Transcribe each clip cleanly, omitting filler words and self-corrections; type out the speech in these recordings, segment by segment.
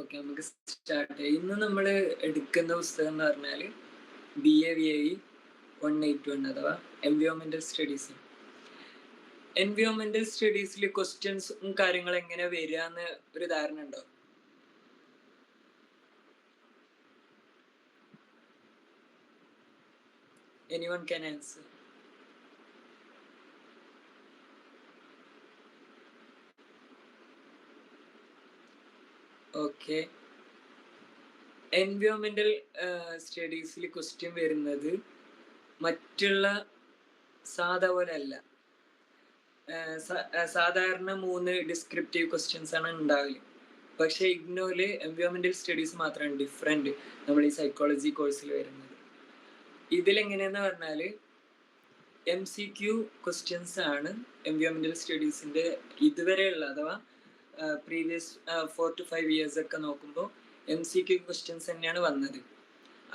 Okay, നമുക്ക് start ചെയ്യാം. ഇന്ന് നമ്മൾ എടുക്കുന്ന പുസ്തകം എന്ന് പറഞ്ഞാൽ BA-VAE 181 അഥവാ എൻവയോൺമെന്റൽ സ്റ്റഡീസ്. എൻവയോൺമെന്റൽ സ്റ്റഡീസിൽ ക്വസ്റ്റ്യൻസും കാര്യങ്ങളും എങ്ങനെ വരിക എന്ന് ഒരു ധാരണ ഉണ്ടോ? Anyone can answer? ഓക്കെ, എൻവയോൺമെന്റൽ സ്റ്റഡീസിൽ ക്വസ്റ്റ്യൻ വരുന്നത് മറ്റുള്ള സാധാ പോലെ അല്ല. സാധാരണ 3 ഡിസ്ക്രിപ്റ്റീവ് ക്വസ്റ്റ്യൻസ് ആണ് ഉണ്ടാവില്ല. പക്ഷെ ഇഗ്നോയില് എൻവയോൺമെന്റൽ സ്റ്റഡീസ് മാത്രമാണ് ഡിഫറെന്റ് നമ്മൾ ഈ സൈക്കോളജി കോഴ്സിൽ വരുന്നത്. ഇതിലെങ്ങനെയെന്ന് പറഞ്ഞാൽ MCQ ക്വസ്റ്റ്യൻസ് ആണ് എൻവയോൺമെന്റൽ സ്റ്റഡീസിന്റെ ഇതുവരെയുള്ള അഥവാ പ്രീവിയസ് 4 to 5 years ഒക്കെ നോക്കുമ്പോൾ MCQ ക്വസ്റ്റ്യൻസ് തന്നെയാണ് വന്നത്.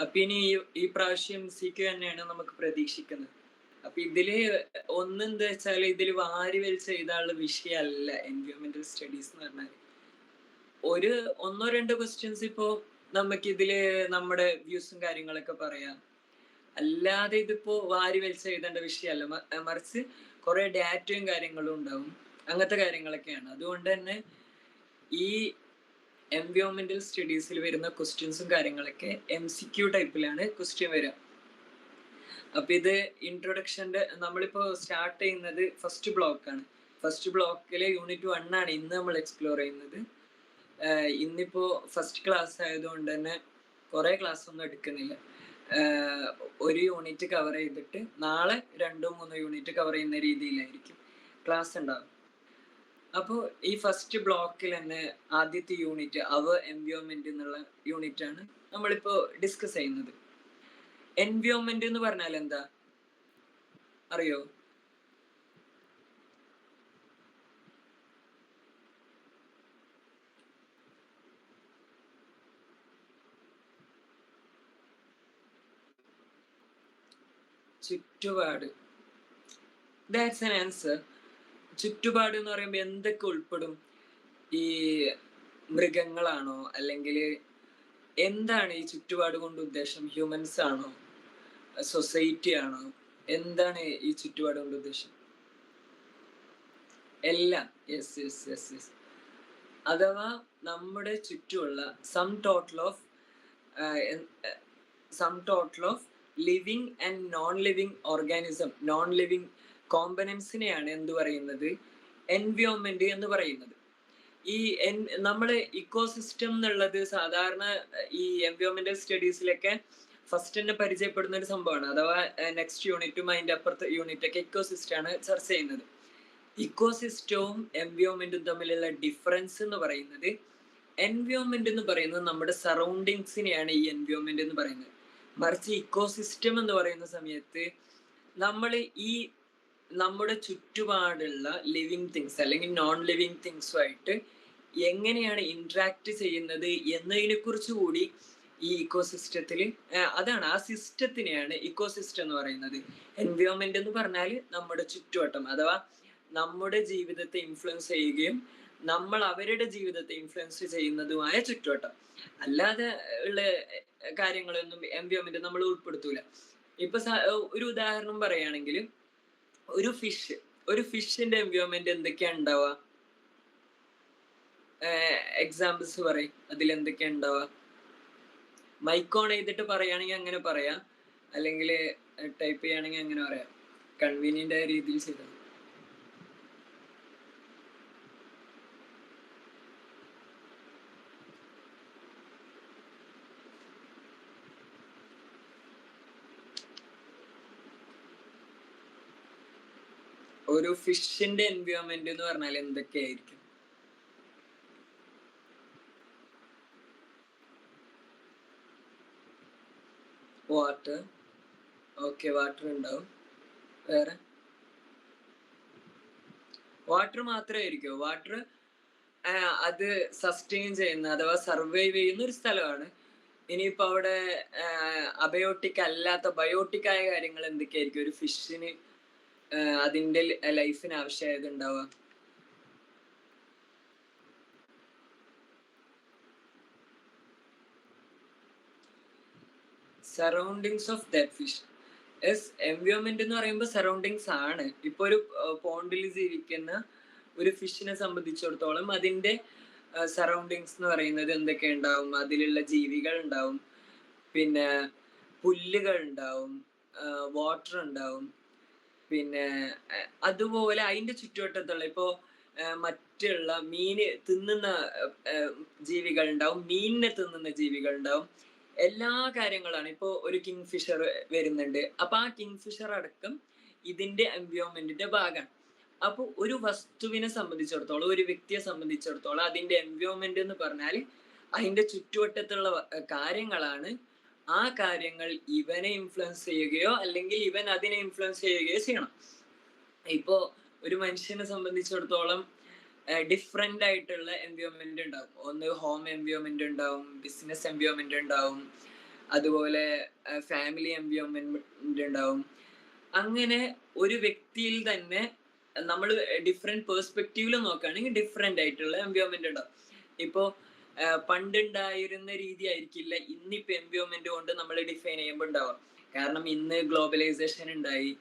അപ്പൊ ഇനി ഈ പ്രാവശ്യം MCQ തന്നെയാണ് നമുക്ക് പ്രതീക്ഷിക്കുന്നത്. അപ്പൊ ഇതില് ഒന്നെന്താ വെച്ചാൽ ഇതില് വാരി വലിച്ച് എഴുതാനുള്ള വിഷയമല്ല എൻവയോൺമെന്റൽ സ്റ്റഡീസ് എന്ന് പറഞ്ഞാൽ. ഒരു 1-2 ക്വസ്റ്റ്യൻസ് ഇപ്പോ നമുക്ക് ഇതില് നമ്മുടെ വ്യൂസും കാര്യങ്ങളൊക്കെ പറയാം. അല്ലാതെ ഇതിപ്പോ വാരി വലിച്ച് എഴുതേണ്ട വിഷയമല്ല, മറിച്ച് കുറെ ഡാറ്റയും കാര്യങ്ങളും ഉണ്ടാവും, അങ്ങനത്തെ കാര്യങ്ങളൊക്കെയാണ്. അതുകൊണ്ട് തന്നെ ഈ എൻവയോൺമെന്റൽ സ്റ്റഡീസിൽ വരുന്ന ക്വസ്റ്റ്യൻസും കാര്യങ്ങളൊക്കെ MCQ ടൈപ്പിലാണ് ക്വസ്റ്റ്യൻ വരിക. അപ്പൊ ഇത് ഇൻട്രൊഡക്ഷന്റെ നമ്മളിപ്പോ സ്റ്റാർട്ട് ചെയ്യുന്നത് ഫസ്റ്റ് ബ്ലോക്കാണ്. ഫസ്റ്റ് ബ്ലോക്കിലെ യൂണിറ്റ് 1 ആണ് ഇന്ന് നമ്മൾ എക്സ്പ്ലോർ ചെയ്യുന്നത്. ഇന്നിപ്പോ ഫസ്റ്റ് ക്ലാസ് ആയതുകൊണ്ട് തന്നെ കുറെ ക്ലാസ് ഒന്നും എടുക്കുന്നില്ല. ഒരു യൂണിറ്റ് കവർ ചെയ്തിട്ട് നാളെ 2-3 യൂണിറ്റ് കവർ ചെയ്യുന്ന രീതിയിലായിരിക്കും ക്ലാസ് ഉണ്ടാവും. അപ്പോൾ ഈ ഫസ്റ്റ് ബ്ലോക്കിൽ തന്നെ ആദ്യത്തെ യൂണിറ്റ് അവർ എൻവയോൺമെന്റ് എന്നുള്ള യൂണിറ്റ് ആണ് നമ്മളിപ്പോ ഡിസ്കസ് ചെയ്യുന്നത്. എൻവയോൺമെന്റ് എന്ന് പറഞ്ഞാൽ എന്താ അറിയോ? ചുറ്റുപാട്. That's an answer. ചുറ്റുപാട് എന്ന് പറയുമ്പോൾ എന്തൊക്കെ ഉൾപ്പെടും? ഈ മൃഗങ്ങളാണോ, അല്ലെങ്കിൽ എന്താണ് ഈ ചുറ്റുപാട് കൊണ്ട് ഉദ്ദേശം? ഹ്യൂമൻസ് ആണോ, സൊസൈറ്റി ആണോ, എന്താണ് ഈ ചുറ്റുപാട് കൊണ്ട് ഉദ്ദേശം? എല്ലാം. Yes yes yes yes. അഥവാ നമ്മുടെ ചുറ്റുമുള്ള sum total of living and non living organism, non living കോമ്പണൻസിനെയാണ് എന്ത് പറയുന്നത്? എൻവയോൺമെന്റ് എന്ന് പറയുന്നത്. ഈ നമ്മള് ഇക്കോസിസ്റ്റം എന്നുള്ളത് സാധാരണ ഈ എൻവയോൺമെന്റൽ സ്റ്റഡീസിലൊക്കെ ഫസ്റ്റ് തന്നെ പരിചയപ്പെടുന്ന ഒരു സംഭവമാണ്. അഥവാ നെക്സ്റ്റ് യൂണിറ്റും അതിന്റെ അപ്പുറത്തെ യൂണിറ്റ് ഒക്കെ ഇക്കോസിസ്റ്റം ആണ് ചർച്ച ചെയ്യുന്നത്. ഇക്കോസിസ്റ്റവും എൻവയോൺമെന്റും തമ്മിലുള്ള ഡിഫറൻസ് എന്ന് പറയുന്നത്, എൻവയോൺമെന്റ് എന്ന് പറയുന്നത് നമ്മുടെ സറൗണ്ടിങ്സിനെയാണ് ഈ എൻവയോൺമെന്റ് എന്ന് പറയുന്നത്. മറിച്ച് ഇക്കോസിസ്റ്റം എന്ന് പറയുന്ന സമയത്ത് നമ്മൾ ഈ നമ്മുടെ ചുറ്റുപാടുള്ള ലിവിങ് തിങ്സ് അല്ലെങ്കിൽ നോൺ ലിവിങ് തിങ്സുമായിട്ട് എങ്ങനെയാണ് ഇന്ററാക്ട് ചെയ്യുന്നത് എന്നതിനെ കുറിച്ച് കൂടി ഈ ഇക്കോസിസ്റ്റത്തിൽ, അതാണ് ആ സിസ്റ്റത്തിനെയാണ് ഇക്കോസിസ്റ്റം എന്ന് പറയുന്നത്. എൻവയോൺമെന്റ് എന്ന് പറഞ്ഞാൽ നമ്മുടെ ചുറ്റുവട്ടം, അഥവാ നമ്മുടെ ജീവിതത്തെ ഇൻഫ്ലുവൻസ് ചെയ്യുകയും നമ്മൾ അവരുടെ ജീവിതത്തെ ഇൻഫ്ലുവൻസ് ചെയ്യുന്നതുമായ ചുറ്റുവട്ടം. അല്ലാതെ ഉള്ള കാര്യങ്ങളൊന്നും എൻവയോൺമെന്റ് നമ്മൾ ഉൾപ്പെടുത്തൂല. ഇപ്പൊ ഒരു ഉദാഹരണം പറയുകയാണെങ്കിൽ, ഒരു ഫിഷിന്റെ എൻവയോൺമെന്റ് എന്തൊക്കെയാ ഉണ്ടാവുക? എക്സാമ്പിൾസ് പറയും, അതിൽ എന്തൊക്കെയാ ഉണ്ടാവുക? മൈക്കോൺ ചെയ്തിട്ട് പറയുകയാണെങ്കിൽ അങ്ങനെ പറയാം, അല്ലെങ്കിൽ ടൈപ്പ് ചെയ്യുകയാണെങ്കിൽ അങ്ങനെ പറയാം. കൺവീനിയന്റ് ആയ രീതിയിൽ ചെയ്താൽ. ഒരു ഫിഷിന്റെ എൻവയോൺമെന്റ് എന്ന് പറഞ്ഞാൽ എന്തൊക്കെയായിരിക്കും? വാട്ടർ. ഓക്കെ, വാട്ടർ ഉണ്ടാവും. വേറെ? വാട്ടർ മാത്രമായിരിക്കും. വാട്ടർ അത് സസ്റ്റെയിൻ ചെയ്യുന്ന അഥവാ സർവൈവ് ചെയ്യുന്ന ഒരു സ്ഥലമാണ്. ഇനിയിപ്പോ അവിടെ അബയോട്ടിക് അല്ലാത്ത ബയോട്ടിക് ആയ കാര്യങ്ങൾ എന്തൊക്കെയായിരിക്കും ഒരു ഫിഷിന് അതിന്റെ ലൈഫിന് ആവശ്യമായത് ഉണ്ടാവുക? Surroundings of that fish. Yes, environment എന്ന് പറയുമ്പോൾ സറൗണ്ടിങ്സ് ആണ്. ഇപ്പൊ ഒരു പോണ്ടിൽ ജീവിക്കുന്ന ഒരു ഫിഷിനെ സംബന്ധിച്ചിടത്തോളം അതിന്റെ സറൗണ്ടിങ്സ് എന്ന് പറയുന്നത് എന്തൊക്കെ ഉണ്ടാവും? അതിലുള്ള ജീവികൾ ഉണ്ടാവും, പിന്നെ പുല്ലുകൾ ഉണ്ടാവും, വാട്ടർ ഉണ്ടാവും, പിന്നെ അതുപോലെ അതിന്റെ ചുറ്റുവട്ടത്തുള്ള ഇപ്പോ മറ്റുള്ള മീന് തിന്നുന്ന ജീവികൾ ഉണ്ടാവും, മീനിനെ തിന്നുന്ന ജീവികൾ ഉണ്ടാവും, എല്ലാ കാര്യങ്ങളാണ്. ഇപ്പോ ഒരു കിങ് ഫിഷർ വരുന്നുണ്ട്, അപ്പൊ ആ കിങ് ഫിഷർ അടക്കം ഇതിന്റെ എൻവയോൺമെന്റിന്റെ ഭാഗമാണ്. അപ്പൊ ഒരു വസ്തുവിനെ സംബന്ധിച്ചിടത്തോളം, ഒരു വ്യക്തിയെ സംബന്ധിച്ചിടത്തോളം അതിന്റെ എൻവയോൺമെന്റ് എന്ന് പറഞ്ഞാൽ അതിന്റെ ചുറ്റുവട്ടത്തുള്ള കാര്യങ്ങളാണ്. ആ കാര്യങ്ങൾ ഇവനെ ഇൻഫ്ലുവൻസ് ചെയ്യുകയോ അല്ലെങ്കിൽ ഇവൻ അതിനെ ഇൻഫ്ലുവൻസ് ചെയ്യുകയോ ചെയ്യണം. ഇപ്പോ ഒരു മനുഷ്യനെ സംബന്ധിച്ചിടത്തോളം ഡിഫറെന്റ് ആയിട്ടുള്ള എൻവയോൺമെന്റ് ഉണ്ടാവും. ഒന്ന് ഹോം എൻവയോൺമെന്റ് ഉണ്ടാവും, ബിസിനസ് എൻവയോൺമെന്റ് ഉണ്ടാവും, അതുപോലെ ഫാമിലി എൻവയോൺമെന്റ് ഉണ്ടാവും. അങ്ങനെ ഒരു വ്യക്തിയിൽ തന്നെ നമ്മൾ ഡിഫറെന്റ് പേഴ്സ്പെക്റ്റീവിൽ നോക്കുകയാണെങ്കിൽ ഡിഫറെന്റ് ആയിട്ടുള്ള എൻവയോൺമെന്റ് ഉണ്ടാവും. ഇപ്പോ പണ്ടുണ്ടായിരുന്ന രീതി ആയിരിക്കില്ല ഇന്നിപ്പോ എൻവയോൺമെന്റ് കൊണ്ട് നമ്മൾ ഡിഫൈൻ ചെയ്യുമ്പോൾ ഉണ്ടാവുക. കാരണം ഇന്ന് ഗ്ലോബലൈസേഷൻ ഉണ്ടായി,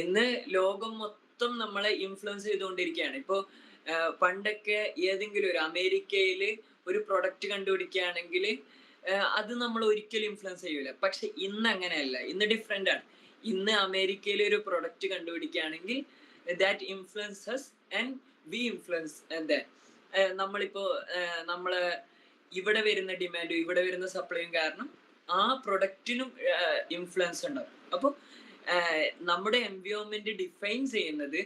ഇന്ന് ലോകം മൊത്തം നമ്മളെ ഇൻഫ്ലുവൻസ് ചെയ്തുകൊണ്ടിരിക്കുകയാണ്. ഇപ്പോ പണ്ടൊക്കെ ഏതെങ്കിലും ഒരു അമേരിക്കയില് ഒരു പ്രൊഡക്റ്റ് കണ്ടുപിടിക്കുകയാണെങ്കിൽ അത് നമ്മൾ ഒരിക്കലും ഇൻഫ്ലുവൻസ് ചെയ്യൂല. പക്ഷെ ഇന്ന് അങ്ങനെയല്ല, ഇന്ന് ഡിഫറെന്റ് ആണ്. ഇന്ന് അമേരിക്കയിൽ ഒരു പ്രൊഡക്റ്റ് കണ്ടുപിടിക്കുകയാണെങ്കിൽ that influences and we influence that. നമ്മളിപ്പോ നമ്മള് ഇവിടെ വരുന്ന ഡിമാൻഡും ഇവിടെ വരുന്ന സപ്ലൈയും കാരണം ആ പ്രൊഡക്റ്റിനും ഇൻഫ്ലുവൻസ് ഉണ്ടാവും. അപ്പൊ നമ്മുടെ എൻവയോൺമെന്റ് ഡിഫൈൻ ചെയ്യുന്നത്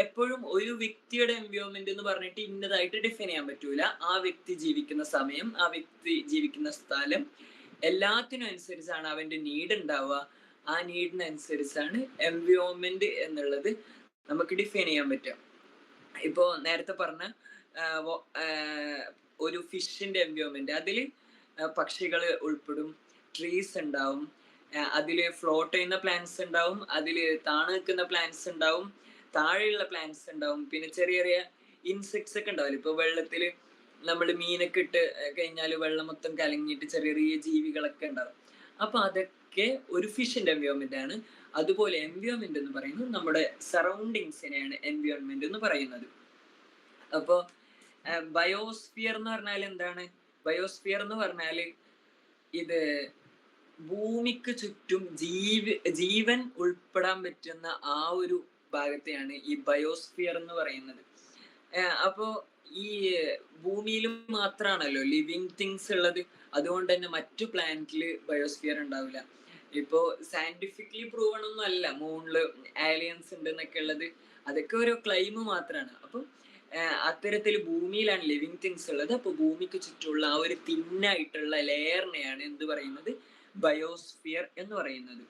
എപ്പോഴും ഒരു വ്യക്തിയുടെ എൻവയോൺമെന്റ് എന്ന് പറഞ്ഞിട്ട് ഇന്നതായിട്ട് ഡിഫൈൻ ചെയ്യാൻ പറ്റൂല. ആ വ്യക്തി ജീവിക്കുന്ന സമയം, ആ വ്യക്തി ജീവിക്കുന്ന സ്ഥലം, എല്ലാത്തിനും അനുസരിച്ചാണ് അവന്റെ നീഡ് ഉണ്ടാവുക. ആ നീഡിനനുസരിച്ചാണ് എൻവയോൺമെന്റ് എന്നുള്ളത് നമുക്ക് ഡിഫൈൻ ചെയ്യാൻ പറ്റുക. ഇപ്പോ നേരത്തെ പറഞ്ഞ ഒരു ഫിഷിന്റെ എൻവയോൺമെന്റ്, അതിൽ പക്ഷികൾ ഉൾപ്പെടും, ട്രീസ് ഉണ്ടാവും, അതില് ഫ്ലോട്ട് ചെയ്യുന്ന പ്ലാന്റ്സ് ഉണ്ടാവും, അതില് താണു നിൽക്കുന്ന പ്ലാന്റ്സ് ഉണ്ടാവും, താഴെയുള്ള പ്ലാന്റ്സ് ഉണ്ടാവും, പിന്നെ ചെറിയ ചെറിയ ഇൻസെക്ട്സ് ഒക്കെ ഉണ്ടാവില്ല. ഇപ്പൊ വെള്ളത്തില് നമ്മൾ മീനൊക്കെ ഇട്ട് കഴിഞ്ഞാൽ വെള്ളം മൊത്തം കലങ്ങിയിട്ട് ചെറിയ ചെറിയ ജീവികളൊക്കെ ഉണ്ടാവും. അപ്പൊ അതൊക്കെ ഒരു ഫിഷിന്റെ എൻവയോൺമെന്റ് ആണ്. അതുപോലെ എൻവയോൺമെന്റ് എന്ന് പറയുന്നത് നമ്മുടെ സറൗണ്ടിങ്സിനെയാണ് എൻവയോൺമെന്റ് എന്ന് പറയുന്നത്. അപ്പോ ബയോസ്ഫിയർ എന്ന് പറഞ്ഞാൽ എന്താണ്? ബയോസ്ഫിയർ എന്ന് പറഞ്ഞാല് ഇത് ഭൂമിക്ക് ചുറ്റും ജീവൻ ഉൾപ്പെടാൻ പറ്റുന്ന ആ ഒരു ഭാഗത്തെയാണ് ഈ ബയോസ്ഫിയർ എന്ന് പറയുന്നത്. അപ്പോ ഈ ഭൂമിയിലും മാത്രമാണല്ലോ ലിവിങ് തിങ്സ് ഉള്ളത്, അതുകൊണ്ട് തന്നെ മറ്റു പ്ലാനറ്റില് ബയോസ്ഫിയർ ഉണ്ടാവില്ല. ഇപ്പോ സയന്റിഫിക്കലി പ്രൂവൺ ഒന്നും അല്ല മൂണില് ആലിയൻസ് ഉണ്ട് എന്നൊക്കെ ഉള്ളത്, അതൊക്കെ ഓരോ ക്ലൈം മാത്രമാണ്. അപ്പൊ അത്തരത്തിൽ ഭൂമിയിലാണ് ലിവിങ് തിങ്സ് ഉള്ളത്. അപ്പൊ ഭൂമിക്ക് ചുറ്റുമുള്ള ആ ഒരു തിന്നായിട്ടുള്ള ലെയറിനെയാണ് എന്ത് പറയുന്നത്? ബയോസ്ഫിയർ എന്ന് പറയുന്നത്.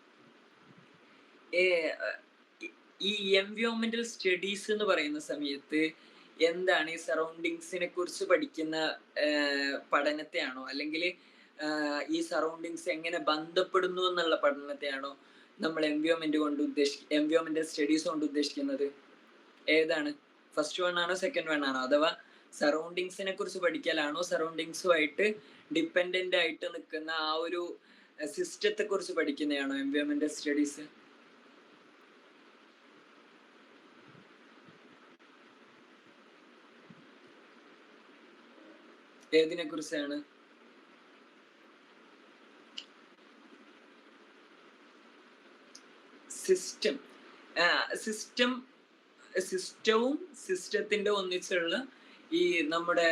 ഈ എൻവയോൺമെന്റൽ സ്റ്റഡീസ് എന്ന് പറയുന്ന സമയത്ത് എന്താണ് ഈ സറൗണ്ടിങ്സിനെ കുറിച്ച് പഠിക്കുന്ന പഠനത്തെയാണോ അല്ലെങ്കിൽ ഈ സറൗണ്ടിങ്സ് എങ്ങനെ ബന്ധപ്പെടുന്നു എന്നുള്ള പഠനത്തെയാണോ നമ്മൾ എൻവയോൺമെന്റൽ സ്റ്റഡീസ് കൊണ്ട് ഉദ്ദേശിക്കുന്നത്? ഏതാണ്? ഫസ്റ്റ് വൺ ആണോ സെക്കൻഡ് വൺ ആണോ? അഥവാ സറൗണ്ടിങ്സിനെ കുറിച്ച് പഠിക്കലാണോ, സറൗണ്ടിങ്സുമായിട്ട് ഡിപ്പെൻഡന്റ് ആയിട്ട് നിൽക്കുന്ന ആ ഒരു സിസ്റ്റത്തെ കുറിച്ച് പഠിക്കുന്നതാണോ എൻവയോൺമെന്റൽ സ്റ്റഡീസ്? ഏതിനെ കുറിച്ചാണ്? സിസ്റ്റവും സിസ്റ്റത്തിന്റെ ഒന്നിച്ചുള്ള ഈ നമ്മുടെ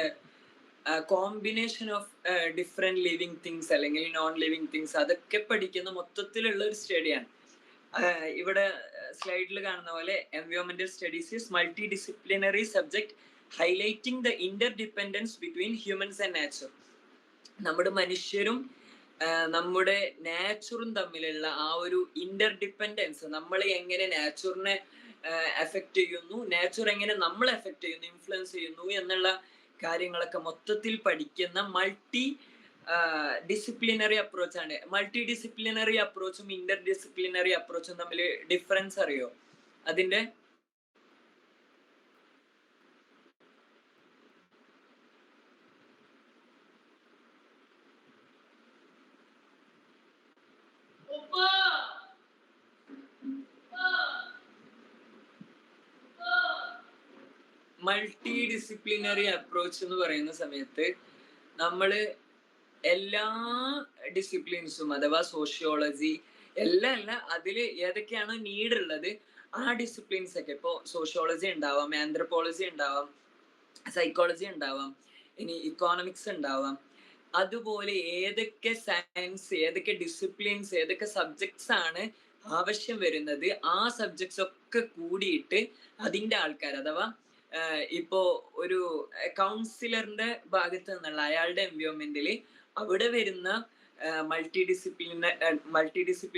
combination of different living things അല്ലെങ്കിൽ നോൺ ലിവിങ് തിങ്സ്, അതൊക്കെ പഠിക്കുന്ന മൊത്തത്തിലുള്ള ഒരു സ്റ്റഡിയാണ്. ഇവിടെ സ്ലൈഡിൽ കാണുന്ന പോലെ എൻവയോൺമെന്റൽ studies is multidisciplinary subject highlighting the interdependence between humans and nature. നമ്മുടെ മനുഷ്യരും നമ്മുടെ നാച്ചുറും തമ്മിലുള്ള ആ ഒരു ഇന്റർഡിപെൻഡൻസ്, നമ്മൾ എങ്ങനെ നാച്ചുറിനെ എഫക്ട് ചെയ്യുന്നു, നാച്ചുർ എങ്ങനെ നമ്മൾ എഫക്ട് ചെയ്യുന്നു, ഇൻഫ്ലുവൻസ് ചെയ്യുന്നു എന്നുള്ള കാര്യങ്ങളൊക്കെ മൊത്തത്തിൽ പഠിക്കുന്ന മൾട്ടി ഡിസിപ്ലിനറി അപ്രോച്ചാണ്. മൾട്ടി ഡിസിപ്ലിനറി അപ്രോച്ചും ഇന്റർ ഡിസിപ്ലിനറി അപ്രോച്ചും തമ്മിൽ ഡിഫറൻസ് അറിയോ? അതിന്റെ മൾട്ടി ഡിസിപ്ലിനറി അപ്രോച്ച് എന്ന് പറയുന്ന സമയത്ത് നമ്മള് എല്ലാ ഡിസിപ്ലിൻസും അഥവാ സോഷ്യോളജി എല്ലാം അല്ല, അതില് ഏതൊക്കെയാണോ നീഡ് ഉള്ളത് ആ ഡിസിപ്ലിൻസ് ഒക്കെ, ഇപ്പോ സോഷ്യോളജി ഉണ്ടാവാം, ആന്ത്രപ്പോളജി ഉണ്ടാവാം, സൈക്കോളജി ഉണ്ടാവാം, ഇനി ഇക്കോണമിക്സ് ഉണ്ടാവാം, അതുപോലെ ഏതൊക്കെ സയൻസ്, ഏതൊക്കെ ഡിസിപ്ലിൻസ്, ഏതൊക്കെ സബ്ജക്ട്സ് ആണ് ആവശ്യം വരുന്നത് ആ സബ്ജക്ട്സ് ഒക്കെ കൂടിയിട്ട് അതിന്റെ ആൾക്കാർ, അഥവാ ഇപ്പോ ഒരു കൗൺസിലറിന്റെ ഭാഗത്ത് നിന്നുള്ള അയാളുടെ എൻവയോൺമെന്റിൽ അവിടെ വരുന്ന മൾട്ടി ഡിസിപ്ലിൻ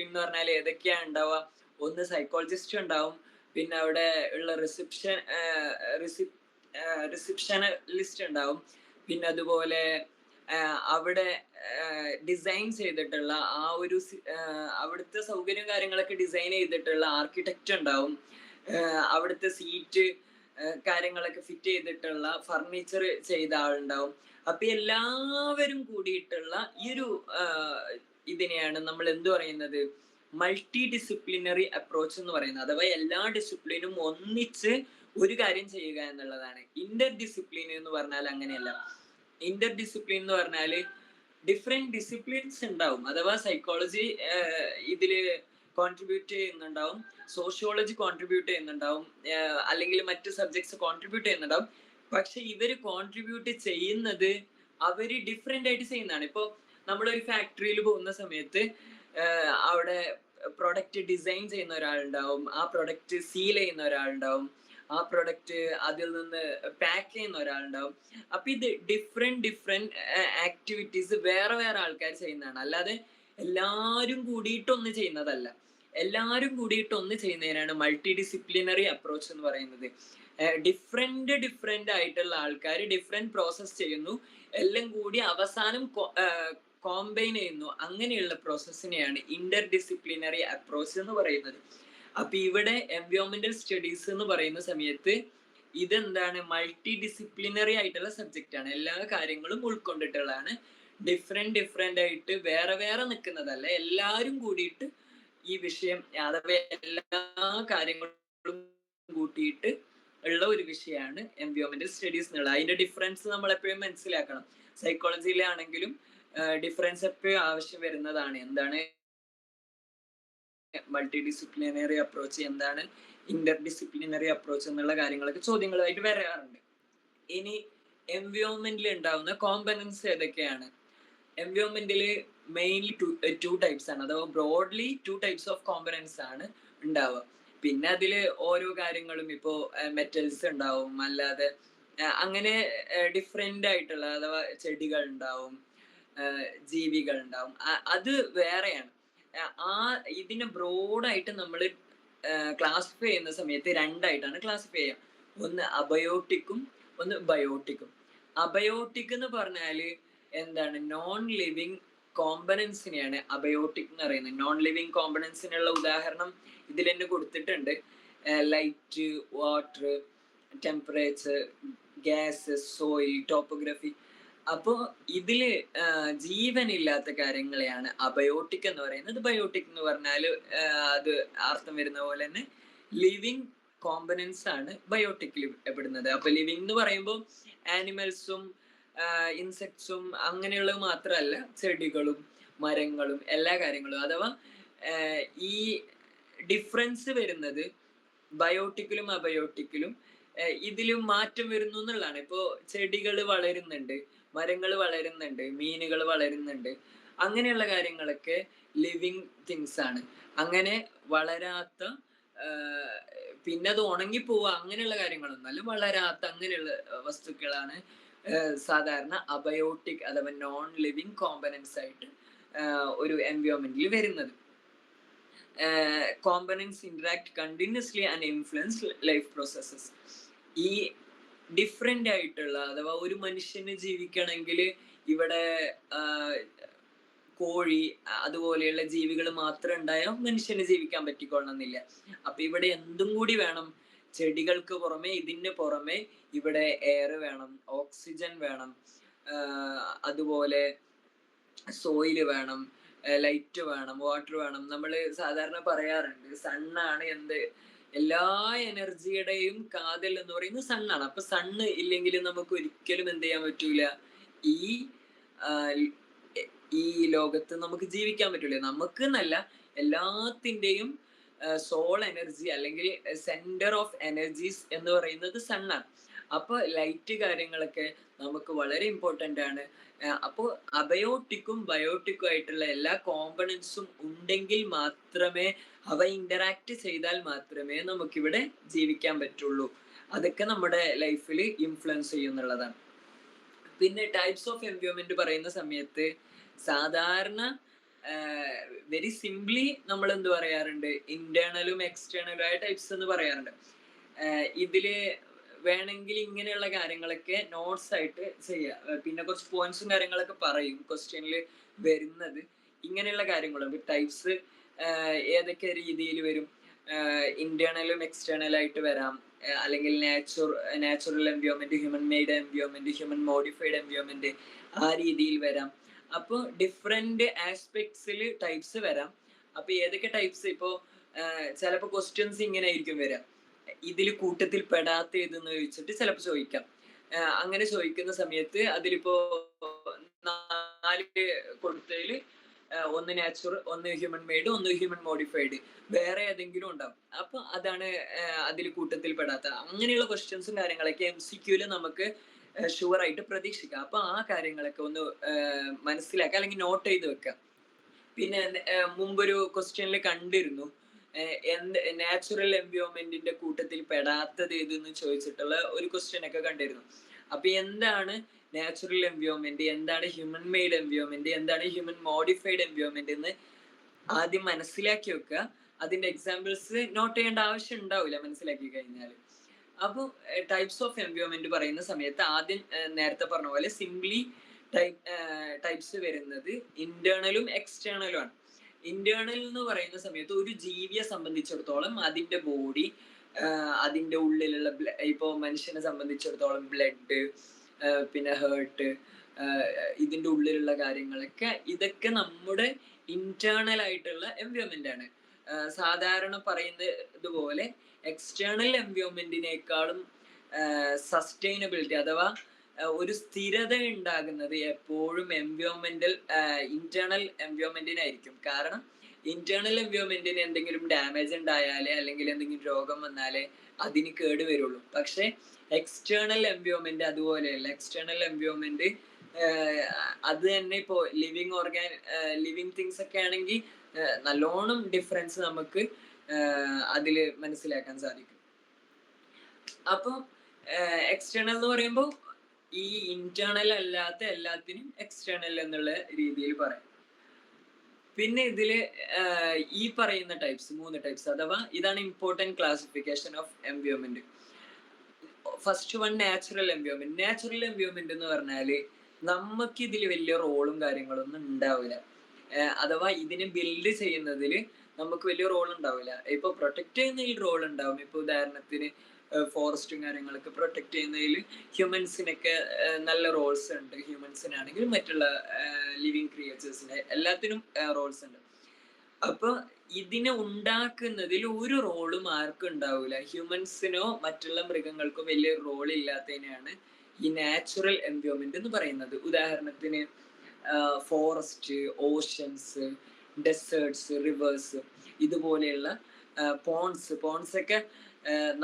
എന്ന് പറഞ്ഞാൽ ഏതൊക്കെയാ ഉണ്ടാവുക? ഒന്ന് സൈക്കോളജിസ്റ്റ് ഉണ്ടാവും, പിന്നെ അവിടെ ഉള്ള റിസപ്ഷനിസ്റ്റ് ഉണ്ടാവും, പിന്നെ അതുപോലെ അവിടെ ഡിസൈൻ ചെയ്തിട്ടുള്ള ആ ഒരു അവിടുത്തെ സൗകര്യം കാര്യങ്ങളൊക്കെ ഡിസൈൻ ചെയ്തിട്ടുള്ള ആർക്കിടെക്റ്റ് ഉണ്ടാവും, അവിടുത്തെ സീറ്റ് കാര്യങ്ങളൊക്കെ ഫിറ്റ് ചെയ്തിട്ടുള്ള ഫർണിച്ചർ ചെയ്ത ആളുണ്ടാവും. അപ്പൊ എല്ലാവരും കൂടിയിട്ടുള്ള ഈ ഒരു ഇതിനെയാണ് നമ്മൾ എന്ത് പറയുന്നത്? മൾട്ടി ഡിസിപ്ലിനറി അപ്രോച്ച് എന്ന് പറയുന്നത്. അഥവാ എല്ലാ ഡിസിപ്ലിനും ഒന്നിച്ച് ഒരു കാര്യം ചെയ്യുക എന്നുള്ളതാണ്. ഇന്റർ ഡിസിപ്ലിൻ എന്ന് പറഞ്ഞാൽ അങ്ങനെയല്ല. ഇന്റർ ഡിസിപ്ലിൻ എന്ന് പറഞ്ഞാല് ഡിഫറെന്റ് ഡിസിപ്ലിൻസ് ഉണ്ടാവും. അഥവാ സൈക്കോളജി ഇതില് കോൺട്രിബ്യൂട്ട് ചെയ്യുന്നുണ്ടാവും, സോഷ്യോളജി കോൺട്രിബ്യൂട്ട് ചെയ്യുന്നുണ്ടാവും, അല്ലെങ്കിൽ മറ്റു സബ്ജക്ട്സ് കോൺട്രിബ്യൂട്ട് ചെയ്യുന്നുണ്ടാവും. പക്ഷെ ഇവര് കോൺട്രിബ്യൂട്ട് ചെയ്യുന്നത് അവര് ഡിഫറെന്റ് ആയിട്ട് ചെയ്യുന്നതാണ്. ഇപ്പൊ നമ്മളൊരു ഫാക്ടറിയിൽ പോകുന്ന സമയത്ത് അവിടെ പ്രൊഡക്റ്റ് ഡിസൈൻ ചെയ്യുന്ന ഒരാളുണ്ടാവും, ആ പ്രൊഡക്റ്റ് സീൽ ചെയ്യുന്ന ഒരാളുണ്ടാവും, ആ പ്രൊഡക്റ്റ് അതിൽ നിന്ന് പാക്ക് ചെയ്യുന്ന ഒരാളുണ്ടാവും. അപ്പൊ ഇത് ഡിഫറെന്റ് ആക്ടിവിറ്റീസ് വേറെ വേറെ ആൾക്കാർ ചെയ്യുന്നതാണ്, അല്ലാതെ എല്ലാരും കൂടിയിട്ടൊന്ന് ചെയ്യുന്നതല്ല. എല്ലാരും കൂടിയിട്ടൊന്ന് ചെയ്യുന്നതിനാണ് മൾട്ടി ഡിസിപ്ലിനറി അപ്രോച്ച് എന്ന് പറയുന്നത്. ഡിഫറെന്റ് ആയിട്ടുള്ള ആൾക്കാർ ഡിഫറെന്റ് പ്രോസസ് ചെയ്യുന്നു, എല്ലാം കൂടി അവസാനം കോമ്പൈൻ ചെയ്യുന്നു. അങ്ങനെയുള്ള പ്രോസസ്സിനെയാണ് ഇന്റർ ഡിസിപ്ലിനറി അപ്രോച്ച് എന്ന് പറയുന്നത്. അപ്പൊ ഇവിടെ എൻവയോൺമെന്റൽ സ്റ്റഡീസ് എന്ന് പറയുന്ന സമയത്ത് ഇതെന്താണ്? മൾട്ടി ഡിസിപ്ലിനറി ആയിട്ടുള്ള സബ്ജക്റ്റ് ആണ്. എല്ലാ കാര്യങ്ങളും ഉൾക്കൊണ്ടിട്ടുള്ളതാണ്. ഡിഫറെന്റ് ആയിട്ട് വേറെ വേറെ നിൽക്കുന്നതല്ല, എല്ലാവരും കൂടിയിട്ട് ഈ വിഷയം, അഥവാ എല്ലാ കാര്യങ്ങളും കൂട്ടിയിട്ട് ഉള്ള ഒരു വിഷയമാണ് എൻവയോൺമെന്റൽ സ്റ്റഡീസ് എന്നുള്ളത്. അതിന്റെ ഡിഫറൻസ് നമ്മൾ എപ്പോഴും മനസ്സിലാക്കണം. സൈക്കോളജിയിലാണെങ്കിലും ഡിഫറൻസ് എപ്പോഴും ആവശ്യം വരുന്നതാണ്. എന്താണ് മൾട്ടി ഡിസിപ്ലിനറി അപ്രോച്ച്, എന്താണ് ഇന്റർ ഡിസിപ്ലിനറി അപ്രോച്ച് എന്നുള്ള കാര്യങ്ങളൊക്കെ ചോദ്യങ്ങളായിട്ട് വരാറുണ്ട്. ഇനി എൻവയോൺമെന്റിൽ ഉണ്ടാവുന്ന കോമ്പണൻസ് ഏതൊക്കെയാണ്? എൻവയോൺമെന്റിൽ മെയിൻലി ടു ടൈപ്സ് ആണ്, അഥവാ ബ്രോഡ്ലി 2 ടൈപ്സ് ഓഫ് കോമ്പണൻസ് ആണ് ഉണ്ടാവുക. പിന്നെ അതില് ഓരോ കാര്യങ്ങളും, ഇപ്പോ മെറ്റൽസ് ഉണ്ടാവും, അല്ലാതെ അങ്ങനെ ഡിഫറെന്റ് ആയിട്ടുള്ള, അഥവാ ചെടികൾ ഉണ്ടാവും, ജീവികൾ ഉണ്ടാവും, അത് വേറെയാണ്. ആ ഇതിനെ ബ്രോഡായിട്ട് നമ്മൾ ക്ലാസിഫൈ ചെയ്യുന്ന സമയത്ത് രണ്ടായിട്ടാണ് ക്ലാസിഫൈ ചെയ്യുക. ഒന്ന് അബയോട്ടിക്കും ഒന്ന് ബയോട്ടിക്കും. അബയോട്ടിക് എന്ന് പറഞ്ഞാല് എന്താണ്? നോൺ ലിവിങ് കോമ്പണൻസിനെയാണ് അബയോട്ടിക് എന്ന് പറയുന്നത്. നോൺ ലിവിങ് കോമ്പണൻസിനുള്ള ഉദാഹരണം ഇതിൽ തന്നെ കൊടുത്തിട്ടുണ്ട്. Light, water, temperature, gases, soil, topography. അപ്പോ ഇതില് ജീവനില്ലാത്ത കാര്യങ്ങളെയാണ് അബയോട്ടിക് എന്ന് പറയുന്നത്. ബയോട്ടിക് എന്ന് പറഞ്ഞാൽ അത് അർത്ഥം വരുന്ന പോലെ തന്നെ ലിവിങ് കോമ്പണൻസ് ആണ് ബയോട്ടിക്കിൽ പെടുന്നത്. അപ്പൊ ലിവിങ് എന്ന് പറയുമ്പോൾ ആനിമൽസും ഇൻസെക്ട്സും അങ്ങനെയുള്ളത് മാത്രമല്ല, ചെടികളും മരങ്ങളും എല്ലാ കാര്യങ്ങളും. അഥവാ ഈ ഡിഫറൻസ് വരുന്നത് ബയോട്ടിക്കിലും അബയോട്ടിക്കിലും ഇതിലും മാറ്റം വരുന്നു എന്നുള്ളതാണ്. ഇപ്പോ ചെടികൾ വളരുന്നുണ്ട്, മരങ്ങൾ വളരുന്നുണ്ട്, മീനുകൾ വളരുന്നുണ്ട്, അങ്ങനെയുള്ള കാര്യങ്ങളൊക്കെ ലിവിങ് തിങ്സ് ആണ്. അങ്ങനെ വളരാത്ത, പിന്നെ അത് ഉണങ്ങിപ്പോവുക അങ്ങനെയുള്ള കാര്യങ്ങളൊന്നും അല്ല, വളരാത്ത അങ്ങനെയുള്ള വസ്തുക്കളാണ് സാധാരണ അബയോട്ടിക് അഥവാ നോൺ ലിവിങ് കോമ്പണൻസ് ആയിട്ട് ഒരു എൻവയോൺമെന്റിൽ വരുന്നത്. Components interact continuously and influence life processes. ഈ ഡിഫറെന്റ് ആയിട്ടുള്ള, അഥവാ ഒരു മനുഷ്യന് ജീവിക്കണമെങ്കിൽ ഇവിടെ കോഴി അതുപോലെയുള്ള ജീവികൾ മാത്രം ഉണ്ടായാൽ മനുഷ്യന് ജീവിക്കാൻ പറ്റിക്കൊള്ളണമെന്നില്ല. അപ്പൊ ഇവിടെ എന്തും കൂടി വേണം. ചെടികൾക്ക് പുറമെ, ഇതിന് പുറമെ ഇവിടെ എയർ വേണം, ഓക്സിജൻ വേണം, അതുപോലെ സോയില് വേണം, ലൈറ്റ് വേണം, വാട്ടർ വേണം. നമ്മൾ സാധാരണ പറയാറുണ്ട് സണ്ണാണ് എല്ലാ എനർജിയുടെയും കാതൽ എന്ന് പറയുന്നത് സണ്ണാണ്. അപ്പൊ സണ്ണ് ഇല്ലെങ്കിൽ നമുക്ക് ഒരിക്കലും എന്ത് ചെയ്യാൻ പറ്റൂല, ഈ ആഹ് എ ഈ ലോകത്ത് നമുക്ക് ജീവിക്കാൻ പറ്റൂല. നമുക്ക് എന്നല്ല, എല്ലാത്തിന്റെയും സോൾ എനർജി അല്ലെങ്കിൽ സെന്റർ ഓഫ് എനർജീസ് എന്ന് പറയുന്നത് സണ്ണാണ്. അപ്പൊ ലൈറ്റ് കാര്യങ്ങളൊക്കെ നമുക്ക് വളരെ ഇമ്പോർട്ടന്റ് ആണ്. അപ്പോ അബയോട്ടിക്കും ബയോട്ടിക്കും ആയിട്ടുള്ള എല്ലാ കോമ്പണൻസും ഉണ്ടെങ്കിൽ മാത്രമേ, അവ ഇന്ററാക്ട് ചെയ്താൽ മാത്രമേ നമുക്കിവിടെ ജീവിക്കാൻ പറ്റുള്ളൂ. അതൊക്കെ നമ്മുടെ ലൈഫിൽ ഇൻഫ്ലുവൻസ് ചെയ്യുന്നുള്ളതാണ്. പിന്നെ ടൈപ്സ് ഓഫ് എൻവയോൺമെന്റ് പറയുന്ന സമയത്ത് സാധാരണ വെരി സിംപ്ലി നമ്മൾ എന്ത് പറയാറുണ്ട്, ഇന്റേണലും എക്സ്റ്റേണലും ആയ ടൈപ്സ് എന്ന് പറയാറുണ്ട്. ഇതില് വേണമെങ്കിൽ ഇങ്ങനെയുള്ള കാര്യങ്ങളൊക്കെ നോട്ട്സ് ആയിട്ട് ചെയ്യാം. പിന്നെ കുറച്ച് പോയിന്റ്സും കാര്യങ്ങളൊക്കെ പറയും ക്വസ്റ്റ്യനിൽ വരുന്നത്. ഇങ്ങനെയുള്ള കാര്യങ്ങളുണ്ട്. ടൈപ്സ് ഏതൊക്കെ രീതിയിൽ വരും, ഇന്റേണലും എക്സ്റ്റേണൽ ആയിട്ട് വരാം, അല്ലെങ്കിൽ natural environment, human made environment, human modified environment, ആ രീതിയിൽ വരാം. അപ്പോൾ ഡിഫറെന്റ് ആസ്പെക്ട്സിൽ ടൈപ്സ് വരാം. അപ്പൊ ഏതൊക്കെ ടൈപ്സ്, ഇപ്പോ ചിലപ്പോൾ ക്വസ്റ്റ്യൻസ് ഇങ്ങനെ ആയിരിക്കും വരാം, ഇതിൽ കൂട്ടത്തിൽ പെടാത്ത ഏതെന്ന് ചോദിച്ചിട്ട് ചിലപ്പോൾ ചോദിക്കാം. അങ്ങനെ ചോദിക്കുന്ന സമയത്ത് അതിലിപ്പോ 4 കൊടുത്തതിൽ ഒന്ന് നാച്ചുറൽ, ഒന്ന് ഹ്യൂമൻ മെയ്ഡ്, ഒന്ന് ഹ്യൂമൻ മോഡിഫൈഡ്, വേറെ ഏതെങ്കിലും ഉണ്ടാവും. അപ്പൊ അതാണ് അതിൽ കൂട്ടത്തിൽ പെടാത്ത. അങ്ങനെയുള്ള ക്വസ്റ്റ്യൻസും കാര്യങ്ങളൊക്കെ MCQല് നമുക്ക് ഷുവർ ആയിട്ട് പ്രതീക്ഷിക്കാം. അപ്പൊ ആ കാര്യങ്ങളൊക്കെ ഒന്ന് മനസ്സിലാക്കുക, അല്ലെങ്കിൽ നോട്ട് ചെയ്ത് വെക്കാം. പിന്നെ മുമ്പൊരു ക്വസ്റ്റ്യനിൽ കണ്ടിരുന്നു, എന്ത് നാച്ചുറൽ എൻവയോൺമെന്റിന്റെ കൂട്ടത്തിൽ പെടാത്തത് ഏതെന്ന് ചോദിച്ചിട്ടുള്ള ഒരു ക്വസ്റ്റ്യൻ ഒക്കെ കണ്ടിരുന്നു. അപ്പൊ എന്താണ് നാച്ചുറൽ എൻവയോൺമെന്റ്, എന്താണ് ഹ്യൂമൻ മെയ്ഡ് എൻവയോൺമെന്റ്, എന്താണ് ഹ്യൂമൻ മോഡിഫൈഡ് എൻവയോൺമെന്റ് എന്ന് ആദ്യം മനസ്സിലാക്കി വെക്കുക. അതിന്റെ എക്സാമ്പിൾസ് നോട്ട് ചെയ്യേണ്ട ആവശ്യം ഉണ്ടാവില്ല മനസ്സിലാക്കി കഴിഞ്ഞാൽ. അപ്പൊ ടൈപ്സ് ഓഫ് എൻവയോൺമെന്റ് പറയുന്ന സമയത്ത് ആദ്യം നേരത്തെ പറഞ്ഞ പോലെ സിംപ്ലി ടൈപ്സ് വരുന്നത് ഇന്റേണലും എക്സ്റ്റേണലും ആണ്. ഇന്റേണൽ എന്ന് പറയുന്ന സമയത്ത് ഒരു ജീവിയെ സംബന്ധിച്ചിടത്തോളം അതിന്റെ ബോഡി, അതിന്റെ ഉള്ളിലുള്ള ഇപ്പോ മനുഷ്യനെ സംബന്ധിച്ചിടത്തോളം ബ്ലഡ്, പിന്നെ ഹേർട്ട്, ഇതിന്റെ ഉള്ളിലുള്ള കാര്യങ്ങളൊക്കെ, ഇതൊക്കെ നമ്മുടെ ഇന്റേണൽ ആയിട്ടുള്ള എൻവയോൺമെന്റ് ആണ്. സാധാരണ പറയുന്നത് പോലെ എക്സ്റ്റേണൽ എൻവയോൺമെന്റിനേക്കാളും സസ്റ്റൈനബിലിറ്റി അഥവാ ഒരു സ്ഥിരത ഉണ്ടാകുന്നത് എപ്പോഴും ഇന്റേണൽ എൻവയോൺമെന്റിനായിരിക്കും. കാരണം ഇന്റേണൽ എൻവയോൺമെന്റിന് എന്തെങ്കിലും ഡാമേജ് ഉണ്ടായാലേ, അല്ലെങ്കിൽ എന്തെങ്കിലും രോഗം വന്നാലേ അതിന് കേട് വരുള്ളൂ. പക്ഷെ എക്സ്റ്റേണൽ എൻവയോൺമെന്റ് അതുപോലെയല്ല. എക്സ്റ്റേണൽ എൻവയോൺമെന്റ് അത് തന്നെ ഇപ്പോ ലിവിങ് തിങ്സ് ഒക്കെ ആണെങ്കിൽ നല്ലോണം ഡിഫറൻസ് നമുക്ക് അതില് മനസ്സിലാക്കാൻ സാധിക്കും. അപ്പൊ എക്സ്റ്റേണൽ എന്ന് പറയുമ്പോൾ ഈ ഇന്റേണൽ അല്ലാത്ത എല്ലാത്തിനും എക്സ്റ്റേണൽ എന്നുള്ള രീതിയിൽ പറയാം. പിന്നെ ഇതില് ഈ പറയുന്ന ടൈപ്സ്, 3 ടൈപ്സ്, അഥവാ ഇതാണ് important classification of environment. First one natural environment. Natural environment എന്ന് പറഞ്ഞാല് നമുക്ക് ഇതിൽ വലിയ റോളും കാര്യങ്ങളൊന്നും ഉണ്ടാവില്ല. അഥവാ ഇതിനെ ബിൽഡ് ചെയ്യുന്നതിൽ നമുക്ക് വലിയ റോൾ ഉണ്ടാവില്ല. ഇപ്പൊ പ്രൊട്ടക്ട് ചെയ്യുന്നതിൽ റോൾ ഉണ്ടാവും. ഇപ്പൊ ഉദാഹരണത്തിന് ഫോറസ്റ്റും കാര്യങ്ങളൊക്കെ പ്രൊട്ടക്ട് ചെയ്യുന്നതിൽ ഹ്യൂമൻസിനൊക്കെ നല്ല റോൾസ് ഉണ്ട്. ഹ്യൂമൻസിനാണെങ്കിലും മറ്റുള്ള ലിവിങ് ക്രിയേച്ചേഴ്സിന് എല്ലാത്തിനും റോൾസ് ഉണ്ട്. അപ്പൊ ഇതിനെ ഉണ്ടാക്കുന്നതിൽ ഒരു റോളും ആർക്കും ഉണ്ടാവില്ല. ഹ്യൂമൻസിനോ മറ്റുള്ള മൃഗങ്ങൾക്കോ വലിയ റോൾ ഇല്ലാത്തതിനെയാണ് ഈ നാച്ചുറൽ എൻവയോൺമെന്റ് എന്ന് പറയുന്നത്. ഉദാഹരണത്തിന് ഫോറസ്റ്റ്, ഓഷൻസ്, ഡെസേർട്സ്, റിവേഴ്സ്, ഇതുപോലെയുള്ള പോൺസ് ഒക്കെ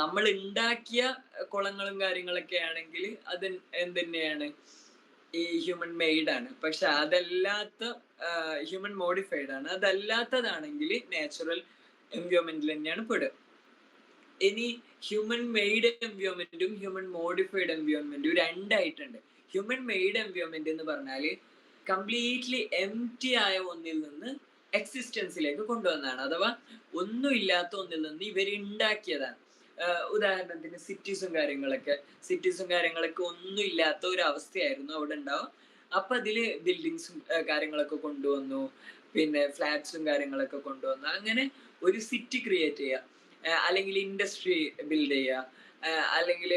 നമ്മൾ ഉണ്ടാക്കിയ കുളങ്ങളും കാര്യങ്ങളൊക്കെ ആണെങ്കിൽ അത് എന്തുതന്നെയാണ്, ഈ ഹ്യൂമൻ മെയ്ഡ് ആണ്. പക്ഷെ അതല്ലാത്ത ഹ്യൂമൻ മോഡിഫൈഡ് ആണ്. അതല്ലാത്തതാണെങ്കിൽ നാച്ചുറൽ എൻവയോൺമെന്റിൽ തന്നെയാണ് പെടുക. ഇനി ഹ്യൂമൻ മെയ്ഡ് എൻവയോൺമെന്റും ഹ്യൂമൻ മോഡിഫൈഡ് എൻവയോൺമെന്റും രണ്ടായിട്ടുണ്ട്. ഹ്യൂമൻ മെയ്ഡ് എൻവയോൺമെന്റ് എന്ന് പറഞ്ഞാല് കംപ്ലീറ്റ്ലി എംപ്റ്റി ആയ ഒന്നിൽ നിന്ന് എക്സിസ്റ്റൻസിലേക്ക് കൊണ്ടുവന്നതാണ്. അഥവാ ഒന്നുമില്ലാത്ത ഒന്നിൽ നിന്ന് ഇവർ ഉണ്ടാക്കിയതാണ്. ഉദാഹരണത്തിന് സിറ്റീസും കാര്യങ്ങളൊക്കെ ഒന്നും ഇല്ലാത്ത ഒരു അവസ്ഥയായിരുന്നു അവിടെ ഉണ്ടാവുക. അപ്പൊ അതില് ബിൽഡിങ്സും കാര്യങ്ങളൊക്കെ കൊണ്ടുവന്നു, പിന്നെ ഫ്ലാറ്റ്സും കാര്യങ്ങളൊക്കെ കൊണ്ടുവന്നു. അങ്ങനെ ഒരു സിറ്റി ക്രിയേറ്റ് ചെയ്യുക, അല്ലെങ്കിൽ ഇൻഡസ്ട്രി ബിൽഡ് ചെയ്യുക, അല്ലെങ്കിൽ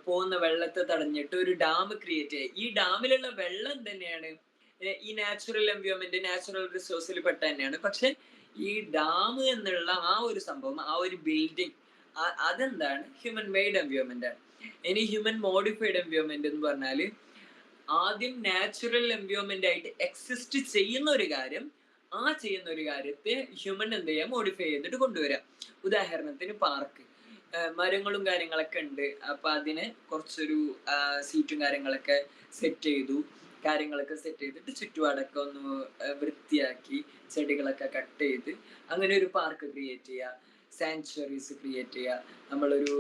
പോകുന്ന വെള്ളത്തെ തടഞ്ഞിട്ട് ഒരു ഡാം ക്രിയേറ്റ് ചെയ്യുക. ഈ ഡാമിലുള്ള വെള്ളം തന്നെയാണ് ഈ നാച്ചുറൽ എൻവയോൺമെന്റ്, നാച്ചുറൽ റിസോഴ്സിൽ പെട്ട തന്നെയാണ്. പക്ഷെ ഈ ഡാം എന്നുള്ള ആ ഒരു സംഭവം, ആ ഒരു ബിൽഡിംഗ്, അതെന്താണ് ഹ്യൂമൻ മെയ്ഡ് എൻവയോൺമെന്റ് ആണ്. ഇനി ഹ്യൂമൻ മോഡിഫൈഡ് എൻവയോൺമെന്റ് എന്ന് പറഞ്ഞാല് ആദ്യം നാച്ചുറൽ എൻവയോൺമെന്റ് ആയിട്ട് എക്സിസ്റ്റ് ചെയ്യുന്ന ഒരു കാര്യം, ആ ചെയ്യുന്ന ഒരു കാര്യത്തെ ഹ്യൂമൻ എന്ത് ചെയ്യാം, മോഡിഫൈ ചെയ്തിട്ട് കൊണ്ടുവരാം. ഉദാഹരണത്തിന് പാർക്ക്, മരങ്ങളും കാര്യങ്ങളൊക്കെ ഉണ്ട്. അപ്പൊ അതിനെ കുറച്ചൊരു സീറ്റും കാര്യങ്ങളൊക്കെ സെറ്റ് ചെയ്തു, കാര്യങ്ങളൊക്കെ സെറ്റ് ചെയ്തിട്ട് ചുറ്റുപാടൊക്കെ ഒന്ന് വൃത്തിയാക്കി, ചെടികളൊക്കെ കട്ട് ചെയ്ത് അങ്ങനെ ഒരു പാർക്ക് ക്രിയേറ്റ് ചെയ്യുക, സാങ്ച്വറീസ് ക്രിയേറ്റ് ചെയ്യുക, നമ്മളൊരു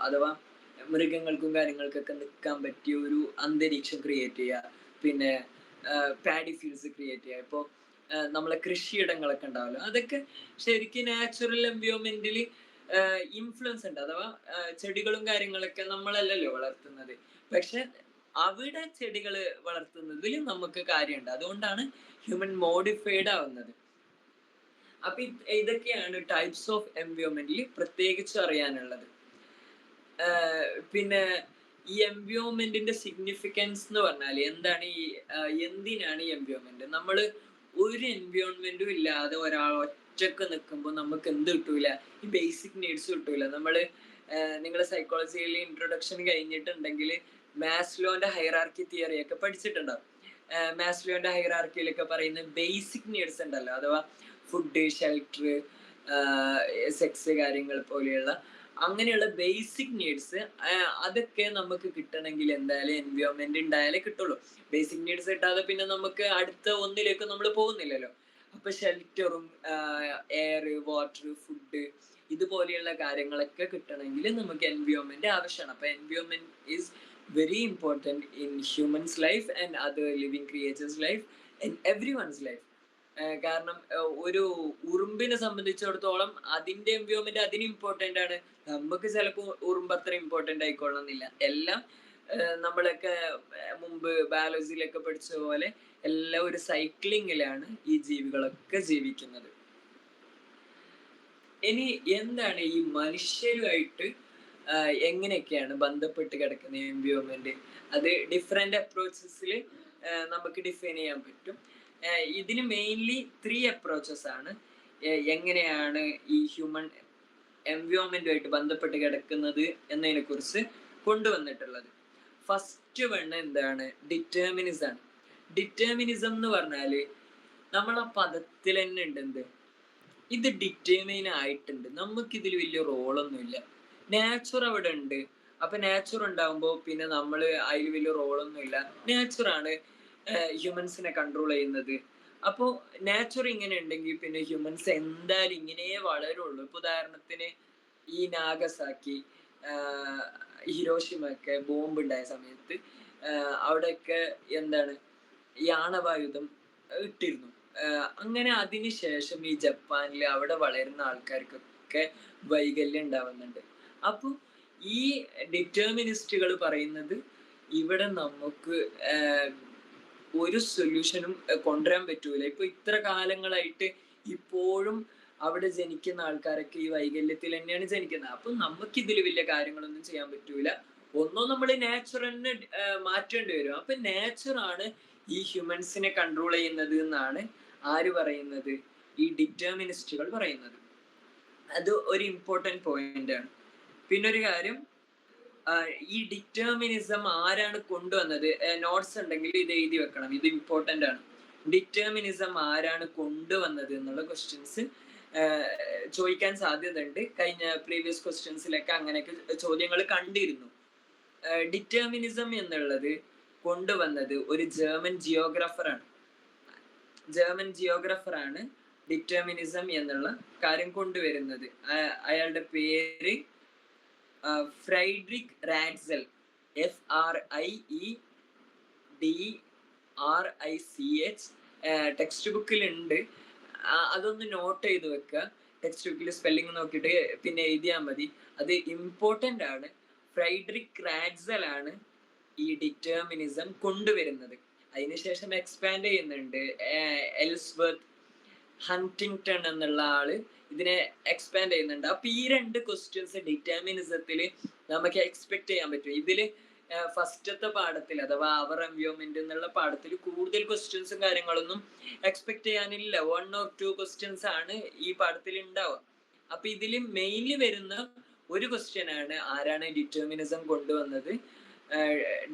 അഥവാ മൃഗങ്ങൾക്കും കാര്യങ്ങൾക്കൊക്കെ നിൽക്കാൻ പറ്റിയ ഒരു അന്തരീക്ഷം ക്രിയേറ്റ് ചെയ്യുക, പിന്നെ പാഡി ഫീൽഡ്സ് ക്രിയേറ്റ് ചെയ്യുക. ഇപ്പോൾ നമ്മളെ കൃഷിയിടങ്ങളൊക്കെ ഉണ്ടാവല്ലോ, അതൊക്കെ ശരിക്കും നാച്ചുറൽ എൻവയോൺമെന്റിൽ ഇൻഫ്ലുവൻസ് ഉണ്ട്. അഥവാ ചെടികളും കാര്യങ്ങളൊക്കെ നമ്മളല്ലല്ലോ വളർത്തുന്നത്, പക്ഷെ അവിടെ ചെടികൾ വളർത്തുന്നതിൽ നമുക്ക് കാര്യമുണ്ട്. അതുകൊണ്ടാണ് ഹ്യൂമൻ മോഡിഫൈഡ് ആവുന്നത്. അപ്പൊ ഇതൊക്കെയാണ് ടൈപ്സ് ഓഫ് എൻവയോൺമെന്റിൽ പ്രത്യേകിച്ച് അറിയാനുള്ളത്. പിന്നെ ഈ എൻവയോൺമെന്റിന്റെ സിഗ്നിഫിക്കൻസ് എന്ന് പറഞ്ഞാൽ എന്താണ്, എന്തിനാണ് ഈ എൻവയോൺമെന്റ്? നമ്മൾ ഒരു എൻവയോൺമെന്റും ഇല്ലാതെ ഒരാൾ ഒറ്റക്ക് നിൽക്കുമ്പോൾ നമുക്ക് എന്ത് കിട്ടൂല? ഈ ബേസിക് നീഡ്സ് കിട്ടൂല. നിങ്ങൾ സൈക്കോളജിയിൽ ഇൻട്രൊഡക്ഷൻ കഴിഞ്ഞിട്ടുണ്ടെങ്കിൽ മാസ്ലോന്റെ ഹൈറാർക്കി തിയറി ഒക്കെ പഠിച്ചിട്ടുണ്ടാവും. മാസ്ലോന്റെ ഹൈറാർക്കിയിലൊക്കെ പറയുന്ന ബേസിക് നീഡ്സ് ഉണ്ടല്ലോ, അഥവാ ഫുഡ്, ഷെൽട്ടർ, സെക്സ് കാര്യങ്ങൾ പോലെയുള്ള അങ്ങനെയുള്ള ബേസിക് നീഡ്സ്, അതൊക്കെ നമുക്ക് കിട്ടണമെങ്കിൽ എന്തായാലും എൻവയോൺമെന്റ് ഉണ്ടായാലേ കിട്ടുള്ളൂ. ബേസിക് നീഡ്സ് കിട്ടാതെ പിന്നെ നമുക്ക് അടുത്ത ഒന്നിലേക്ക് നമ്മൾ പോകുന്നില്ലല്ലോ. അപ്പൊ ഷെൽട്ടറും എയർ, വാട്ടർ, ഫുഡ് ഇതുപോലെയുള്ള കാര്യങ്ങളൊക്കെ കിട്ടണമെങ്കിൽ നമുക്ക് എൻവയോൺമെന്റ് ആവശ്യമാണ്. അപ്പൊ environment is very important in humans life and other living creatures life and എവ്രിവൺസ് life. കാരണം ഒരു ഉറുമ്പിനെ സംബന്ധിച്ചിടത്തോളം അതിന്റെ എൻവയോൺമെന്റ് അതിന് ഇമ്പോർട്ടൻ്റ് ആണ്. നമുക്ക് ചിലപ്പോൾ ഉറുമ്പ് അത്ര ഇമ്പോർട്ടൻ്റ് ആയിക്കൊള്ളുന്നില്ല. എല്ലാം നമ്മളൊക്കെ മുമ്പ് ബയോളജിയിലൊക്കെ പഠിച്ച പോലെ എല്ലാം ഒരു സൈക്ലിങ്ങിലാണ് ഈ ജീവികളൊക്കെ ജീവിക്കുന്നത്. ഇനി എന്താണ് ഈ മനുഷ്യരുമായിട്ട് എങ്ങനെയൊക്കെയാണ് ബന്ധപ്പെട്ട് കിടക്കുന്ന എൻവയോൺമെന്റ്? അത് ഡിഫറെന്റ് അപ്രോച്ചസിൽ നമുക്ക് ഡിഫൈൻ ചെയ്യാൻ പറ്റും. ഇതിന് മെയിൻലി 3 അപ്രോച്ചസ് ആണ് എങ്ങനെയാണ് ഈ ഹ്യൂമൻ എൻവയോൺമെന്റുമായിട്ട് ബന്ധപ്പെട്ട് കിടക്കുന്നത് എന്നതിനെ കുറിച്ച് കൊണ്ടുവന്നിട്ടുള്ളത്. ഫസ്റ്റ് വൺ എന്താണ്? ഡിറ്റർമിനിസം ആണ്. ഡിറ്റർമിനിസം എന്ന് പറഞ്ഞാല് നമ്മളെ പദത്തിൽ തന്നെ ഉണ്ട് എന്ത്, ഇത് ഡിറ്റർമൈൻ ആയിട്ടുണ്ട്, നമുക്കിതിൽ വലിയ റോളൊന്നുമില്ല. നാച്ചുർ അവിടെ ഉണ്ട്. അപ്പൊ നാച്ചുർ ഉണ്ടാകുമ്പോൾ പിന്നെ നമ്മൾ അതിൽ വലിയ റോളൊന്നുമില്ല. നാച്ചുറാണ് ഹ്യൂമൻസിനെ കൺട്രോൾ ചെയ്യുന്നത്. അപ്പോൾ നാച്ചുർ ഇങ്ങനെ ഉണ്ടെങ്കിൽ പിന്നെ ഹ്യൂമൻസ് എന്തായാലും ഇങ്ങനെ വളരുള്ളൂ. ഇപ്പൊ ഉദാഹരണത്തിന് ഈ നാഗസാക്കി, ഹിരോഷിമ ഒക്കെ ബോംബ് ഉണ്ടായ സമയത്ത് അവിടെയൊക്കെ എന്താണ് ഈ ആണവായുധം ഇട്ടിരുന്നു. അങ്ങനെ അതിനുശേഷം ഈ ജപ്പാനിൽ അവിടെ വളരുന്ന ആൾക്കാർക്കൊക്കെ വൈകല്യം ഉണ്ടാവുന്നുണ്ട്. അപ്പൊ ഈ ഡിറ്റർമിനിസ്റ്റുകൾ പറയുന്നത് ഇവിടെ നമുക്ക് ഒരു സൊല്യൂഷനും കൊണ്ടുവരാൻ പറ്റൂല. ഇപ്പൊ ഇത്ര കാലങ്ങളായിട്ട് ഇപ്പോഴും അവിടെ ജനിക്കുന്ന ആൾക്കാരൊക്കെ ഈ വൈകല്യത്തിൽ തന്നെയാണ് ജനിക്കുന്നത്. അപ്പൊ നമുക്ക് ഇതിൽ വലിയ കാര്യങ്ങളൊന്നും ചെയ്യാൻ പറ്റൂല. ഒന്നോ നമ്മൾ നാച്ചുറലിനെ മാറ്റേണ്ടി വരും. അപ്പൊ നാച്ചുറാണ് ഈ ഹ്യൂമൻസിനെ കൺട്രോൾ ചെയ്യുന്നത് എന്നാണ് ആര് പറയുന്നത്? ഈ ഡിറ്റർമിനിസ്റ്റുകൾ പറയുന്നത്. അത് ഒരു ഇമ്പോർട്ടൻറ്റ് പോയിന്റ് ആണ്. പിന്നൊരു കാര്യം, ഈ ഡിറ്റർമിനിസം ആരാണ് കൊണ്ടുവന്നത്? നോട്ട്സ് ഉണ്ടെങ്കിൽ ഇത് എഴുതി വെക്കണം, ഇത് ഇമ്പോർട്ടൻ്റ് ആണ്. ഡിറ്റർമിനിസം ആരാണ് കൊണ്ടുവന്നത് എന്നുള്ള ക്വസ്റ്റ്യൻസ് ചോദിക്കാൻ സാധ്യതയുണ്ട്. കഴിഞ്ഞ പ്രീവിയസ് ക്വസ്റ്റ്യൻസിലൊക്കെ അങ്ങനെയൊക്കെ ചോദ്യങ്ങൾ കണ്ടിരുന്നു. ഡിറ്റർമിനിസം എന്നുള്ളത് കൊണ്ടുവന്നത് ഒരു ജർമ്മൻ ജിയോഗ്രഫറാണ് ഡിറ്റർമിനിസം എന്നുള്ള കാര്യം കൊണ്ടുവരുന്നത്. അയാളുടെ പേര് ഫ്രൈഡ്രിക് റാറ്റ്സൽ, FRIEDRICH. ടെക്സ്റ്റ് ബുക്കിലുണ്ട്, അതൊന്ന് നോട്ട് ചെയ്ത് വെക്കുക. ടെക്സ്റ്റ് ബുക്കിൽ സ്പെല്ലിംഗ് നോക്കിയിട്ട് പിന്നെ എഴുതിയാൽ മതി. അത് ഇമ്പോർട്ടൻ്റ് ആണ്. ഫ്രൈഡ്രിക് റാറ്റ്സൽ ആണ് ഈ ഡിറ്റർമിനിസം കൊണ്ടുവരുന്നത്. അതിനുശേഷം എക്സ്പാൻഡ് ചെയ്യുന്നുണ്ട്. എൽസ്വർത്ത് ഹണ്ടിങ്ടൺ എന്നുള്ള ആള് ഇതിനെ എക്സ്പാൻഡ് ചെയ്യുന്നുണ്ട്. അപ്പൊ ഈ 2 ക്വസ്റ്റ്യൻസ് ഡിറ്റർമിനിസത്തിൽ നമുക്ക് എക്സ്പെക്ട് ചെയ്യാൻ പറ്റും. ഇതില് ഫസ്റ്റത്തെ പാഠത്തിൽ അഥവാ അവർ എൻവയോൺമെന്റ് എന്നുള്ള പാഠത്തിൽ കൂടുതൽ ക്വസ്റ്റ്യൻസും കാര്യങ്ങളൊന്നും എക്സ്പെക്ട് ചെയ്യാനില്ല. 1 or 2 ക്വസ്റ്റ്യൻസ് ആണ് ഈ പാഠത്തിൽ ഉണ്ടാവുക. അപ്പൊ ഇതിൽ മെയിൻലി വരുന്ന ഒരു ക്വസ്റ്റ്യൻ ആണ് ആരാണ് ഡിറ്റർമിനിസം കൊണ്ടുവന്നത്.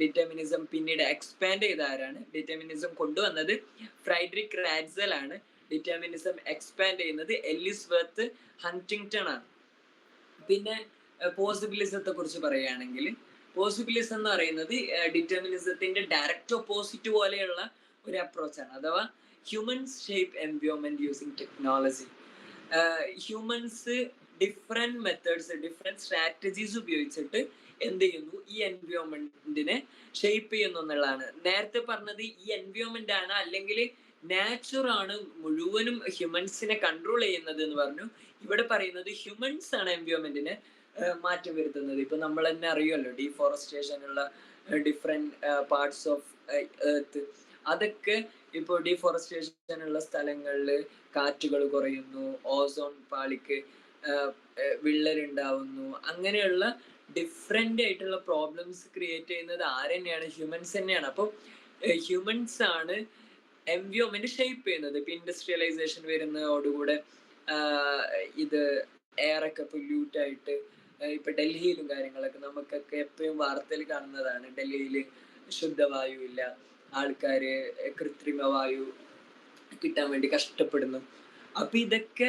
ഡിറ്റർമിനിസം പിന്നീട് എക്സ്പാൻഡ് ചെയ്ത ആരാണ്? ഡിറ്റർമിനിസം കൊണ്ടുവന്നത് ഫ്രൈഡറിക് റാറ്റ്സൽ ആണ്. ഡിറ്റർമിനിസം എക്സ്പാൻഡ് ചെയ്യുന്നത് എലിസ്ബർത്ത് ഹണ്ടിങ്ടൺ ആണ്. പിന്നെ പോസിബിലിസത്തെ കുറിച്ച് പറയുകയാണെങ്കിൽ പോസിബിലിസം എന്ന് പറയുന്നത് ഡിറ്റർമിനിസത്തിന്റെ ഡയറക്റ്റ് ഓപ്പോസിറ്റ് പോലെയുള്ള ഒരു അപ്രോച്ചാണ്. അഥവാ humans shape environment using technology. Humans different methods, different strategies ഉപയോഗിച്ചിട്ട് എന്ത് ചെയ്യുന്നു? ഈ എൻവയോൺമെന്റിനെ ഷേപ്പ് ചെയ്യുന്നു എന്നുള്ളതാണ്. നേരത്തെ പറഞ്ഞത് ഈ എൻവയോൺമെന്റ് ആണ്, അല്ലെങ്കിൽ നാച്ചർ ആണ് മുഴുവനും ഹ്യൂമൻസിനെ കൺട്രോൾ ചെയ്യുന്നത് എന്ന് പറഞ്ഞു. ഇവിടെ പറയുന്നത് ഹ്യൂമൻസ് ആണ് എൻവയോൺമെന്റിനെ മാറ്റം വരുത്തുന്നത്. ഇപ്പൊ നമ്മൾ തന്നെ അറിയുമല്ലോ, ഡീഫോറസ്റ്റേഷൻ ഉള്ള ഡിഫറെന്റ് പാർട്സ് ഓഫ് എർത്ത്. അതൊക്കെ ഇപ്പോൾ ഡീഫോറസ്റ്റേഷൻ ഉള്ള സ്ഥലങ്ങളിൽ കാറ്റുകൾ കുറയുന്നു, ഓസോൺ പാളിക്ക് വിള്ളലുണ്ടാവുന്നു. അങ്ങനെയുള്ള ഡിഫറെന്റ് ആയിട്ടുള്ള പ്രോബ്ലംസ് ക്രിയേറ്റ് ചെയ്യുന്നത് ആരെന്നെയാണ്? ഹ്യൂമൻസ് തന്നെയാണ്. അപ്പോൾ ഹ്യൂമൻസ് ആണ് എൻവയോൺമെന്റ് ഷേപ്പ് ചെയ്യുന്നത്. ഇപ്പൊ ഇൻഡസ്ട്രിയലൈസേഷൻ വരുന്നതോടുകൂടെ ഇത് എയറൊക്കെ പൊല്യൂട്ട് ആയിട്ട് ഇപ്പൊ ഡൽഹിയിലും കാര്യങ്ങളൊക്കെ നമുക്കൊക്കെ എപ്പോഴും വാർത്തയിൽ കാണുന്നതാണ്. ഡൽഹിയിൽ ശുദ്ധവായു ഇല്ല, ആൾക്കാര് കൃത്രിമ വായു കിട്ടാൻ വേണ്ടി കഷ്ടപ്പെടുന്നു. അപ്പൊ ഇതൊക്കെ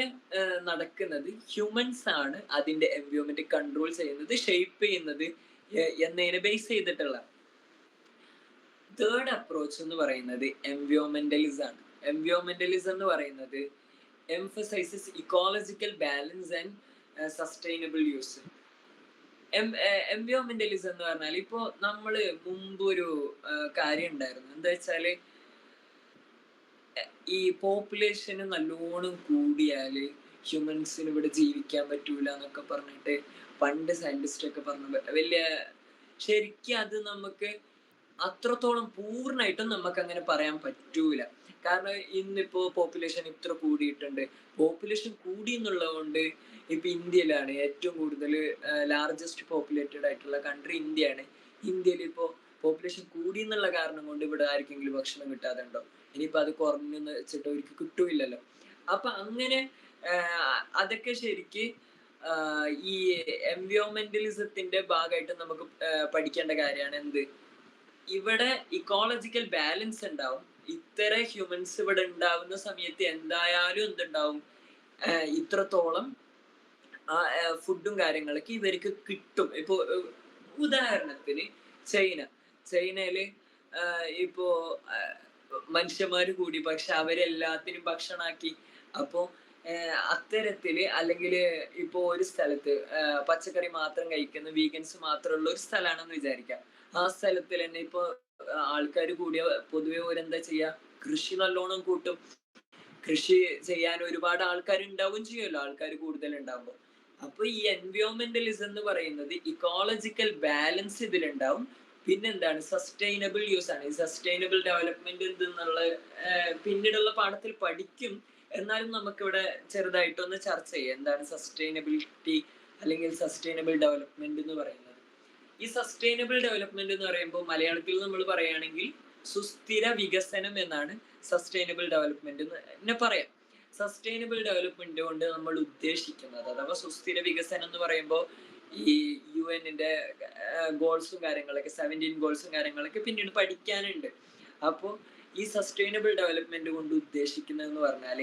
നടക്കുന്നത് ഹ്യൂമൻസ് ആണ് അതിന്റെ എൻവയോൺമെന്റ് കൺട്രോൾ ചെയ്യുന്നത്, ഷേപ്പ് ചെയ്യുന്നത് എന്നതിനെ ബേസ് ചെയ്തിട്ടുള്ള. തേർഡ് അപ്രോച്ച് എന്ന് പറയുന്നത് എൻവയോൺമെന്റലിസം ആണ്. എൻവയോൺമെന്റലിസം എന്ന് പറയുന്നത് emphasizes ecological balance and sustainable use. Environmentalism എന്ന് പറഞ്ഞാൽ ഇപ്പോ നമ്മള് മുമ്പ് ഒരു കാര്യം ഉണ്ടായിരുന്നു. എന്താ വെച്ചാല് ഈ പോപ്പുലേഷന് നല്ലോണം കൂടിയാല് ഹ്യൂമൻസിന് ഇവിടെ ജീവിക്കാൻ പറ്റൂല എന്നൊക്കെ പറഞ്ഞിട്ട് പണ്ട് സയന്റിസ്റ്റ് ഒക്കെ പറഞ്ഞു. വലിയ ശരിക്കും അത് നമുക്ക് അത്രത്തോളം പൂർണ്ണമായിട്ടും നമുക്ക് അങ്ങനെ പറയാൻ പറ്റൂല. കാരണം ഇന്നിപ്പോ പോപ്പുലേഷൻ ഇത്ര കൂടിയിട്ടുണ്ട്. പോപ്പുലേഷൻ കൂടി എന്നുള്ളത് കൊണ്ട് ഇപ്പൊ ഇന്ത്യയിലാണ് ഏറ്റവും കൂടുതൽ ലാർജസ്റ്റ് പോപ്പുലേറ്റഡ് ആയിട്ടുള്ള കൺട്രി ഇന്ത്യയാണ്. ഇന്ത്യയിൽ ഇപ്പോ പോപ്പുലേഷൻ കൂടി എന്നുള്ള കാരണം കൊണ്ട് ഇവിടെ ആർക്കെങ്കിലും ഭക്ഷണം കിട്ടാതെ ഉണ്ടോ? ഇനിയിപ്പോ അത് കുറഞ്ഞെന്ന് വെച്ചിട്ട് അവർക്ക് കിട്ടൂല്ലല്ലോ. അപ്പൊ അങ്ങനെ അതൊക്കെ ശരിക്ക് ഈ എൻവയോൺമെന്റലിസത്തിന്റെ ഭാഗമായിട്ട് നമുക്ക് പഠിക്കേണ്ട കാര്യമാണ്. എന്ത്? ഇവിടെ ഇക്കോളജിക്കൽ ബാലൻസ് ഉണ്ടാവും. ഇത്തരം ഹ്യൂമൻസ് ഇവിടെ ഉണ്ടാവുന്ന സമയത്ത് എന്തായാലും എന്തുണ്ടാവും? ഇത്രത്തോളം ഫുഡും കാര്യങ്ങളൊക്കെ ഇവർക്ക് കിട്ടും. ഇപ്പൊ ഉദാഹരണത്തിന് ചൈനയില് ഇപ്പോ മനുഷ്യന്മാര് കൂടി, പക്ഷെ അവരെല്ലാത്തിനും ഭക്ഷണാക്കി. അപ്പോ അത്തരത്തില് അല്ലെങ്കിൽ ഇപ്പോ ഒരു സ്ഥലത്ത് പച്ചക്കറി മാത്രം കഴിക്കുന്ന വീഗൻസ് മാത്രമുള്ള ഒരു സ്ഥലമാണെന്ന് വിചാരിക്കാം. ആ സ്ഥലത്തിൽ തന്നെ ഇപ്പൊ ആൾക്കാർ കൂടിയ പൊതുവെ ഓരെന്താ ചെയ്യാ? കൃഷി നല്ലോണം കൂട്ടും. കൃഷി ചെയ്യാൻ ഒരുപാട് ആൾക്കാർ ഉണ്ടാവുകയും ചെയ്യുമല്ലോ, ആൾക്കാർ കൂടുതൽ ഉണ്ടാവുമ്പോൾ. അപ്പൊ ഈ എൻവയോൺമെന്റലിസം എന്ന് പറയുന്നത് ഇക്കോളജിക്കൽ ബാലൻസ് ഇതിലുണ്ടാവും. പിന്നെന്താണ്? സസ്റ്റൈനബിൾ യൂസ് ആണ്. ഈ സസ്റ്റൈനബിൾ ഡെവലപ്മെന്റ് എന്തെന്നുള്ള പിന്നീടുള്ള പാഠത്തിൽ പഠിക്കും. എന്നാലും നമുക്കിവിടെ ചെറുതായിട്ടൊന്ന് ചർച്ച ചെയ്യാം. എന്താണ് സസ്റ്റൈനബിലിറ്റി അല്ലെങ്കിൽ സസ്റ്റൈനബിൾ ഡെവലപ്മെന്റ് എന്ന് പറയുന്നത്? ഈ സസ്റ്റൈനബിൾ ഡെവലപ്മെന്റ് എന്ന് പറയുമ്പോൾ മലയാളത്തിൽ നമ്മൾ പറയുകയാണെങ്കിൽ സുസ്ഥിര വികസനം എന്നാണ് സസ്റ്റൈനബിൾ ഡെവലപ്മെന്റ് എന്ന് പറയാം. സസ്റ്റൈനബിൾ ഡെവലപ്മെന്റ് കൊണ്ട് നമ്മൾ ഉദ്ദേശിക്കുന്നത്, അഥവാ സുസ്ഥിര വികസനം എന്ന് പറയുമ്പോൾ ഈ UN-ന്റെ ഗോൾസും കാര്യങ്ങളൊക്കെ 17 ഗോൾസും കാര്യങ്ങളൊക്കെ പിന്നീട് പഠിക്കാനുണ്ട്. അപ്പോൾ ഈ സസ്റ്റൈനബിൾ ഡെവലപ്മെന്റ് കൊണ്ട് ഉദ്ദേശിക്കുന്നത് എന്ന് പറഞ്ഞാൽ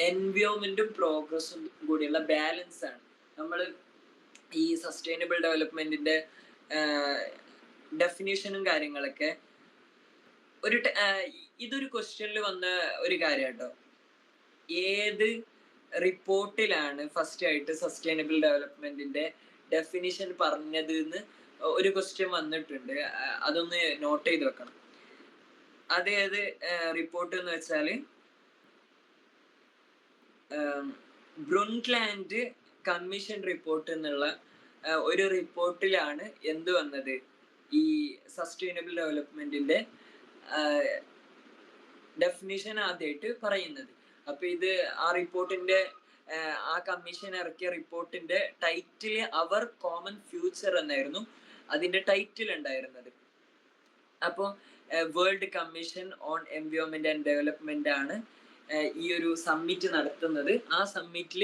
എൻവയോൺമെന്റും പ്രോഗ്രസും കൂടിയുള്ള ബാലൻസ് ആണ്. നമ്മൾ ഈ സസ്റ്റൈനബിൾ ഡെവലപ്മെന്റിന്റെ ഡെഫിനിഷനും കാര്യങ്ങളൊക്കെ ഇതൊരു ക്വസ്റ്റ്യനിൽ വന്ന ഒരു കാര്യം കേട്ടോ. ഏത് റിപ്പോർട്ടിലാണ് ഫസ്റ്റ് ആയിട്ട് സസ്റ്റൈനബിൾ ഡെവലപ്മെന്റിന്റെ ഡെഫിനിഷൻ പറഞ്ഞത് എന്ന് ഒരു ക്വസ്റ്റ്യൻ വന്നിട്ടുണ്ട്. അതൊന്ന് നോട്ട് ചെയ്ത് വെക്കണം. അതേത് റിപ്പോർട്ട് എന്ന് വെച്ചാല് ബ്രുണ്ട്ലാൻഡ് കമ്മീഷൻ റിപ്പോർട്ട് എന്നുള്ള ഒരു റിപ്പോർട്ടിലാണ് എന്ത് വന്നത്? ഈ സസ്റ്റൈനബിൾ ഡെവലപ്മെന്റിന്റെ ഡെഫിനിഷൻ ആദ്യമായിട്ട് പറയുന്നത്. അപ്പൊ ഇത് ആ റിപ്പോർട്ടിന്റെ ആ കമ്മീഷൻ ഇറക്കിയ റിപ്പോർട്ടിന്റെ ടൈറ്റിൽ അവർ കോമൺ ഫ്യൂച്ചർ എന്നായിരുന്നു അതിന്റെ ടൈറ്റിൽ ഉണ്ടായിരുന്നത്. അപ്പോൾ world commission on environment and development ആണ് ഈ ഒരു സമ്മിറ്റ് നടത്തുന്നത്. ആ സമ്മിറ്റിൽ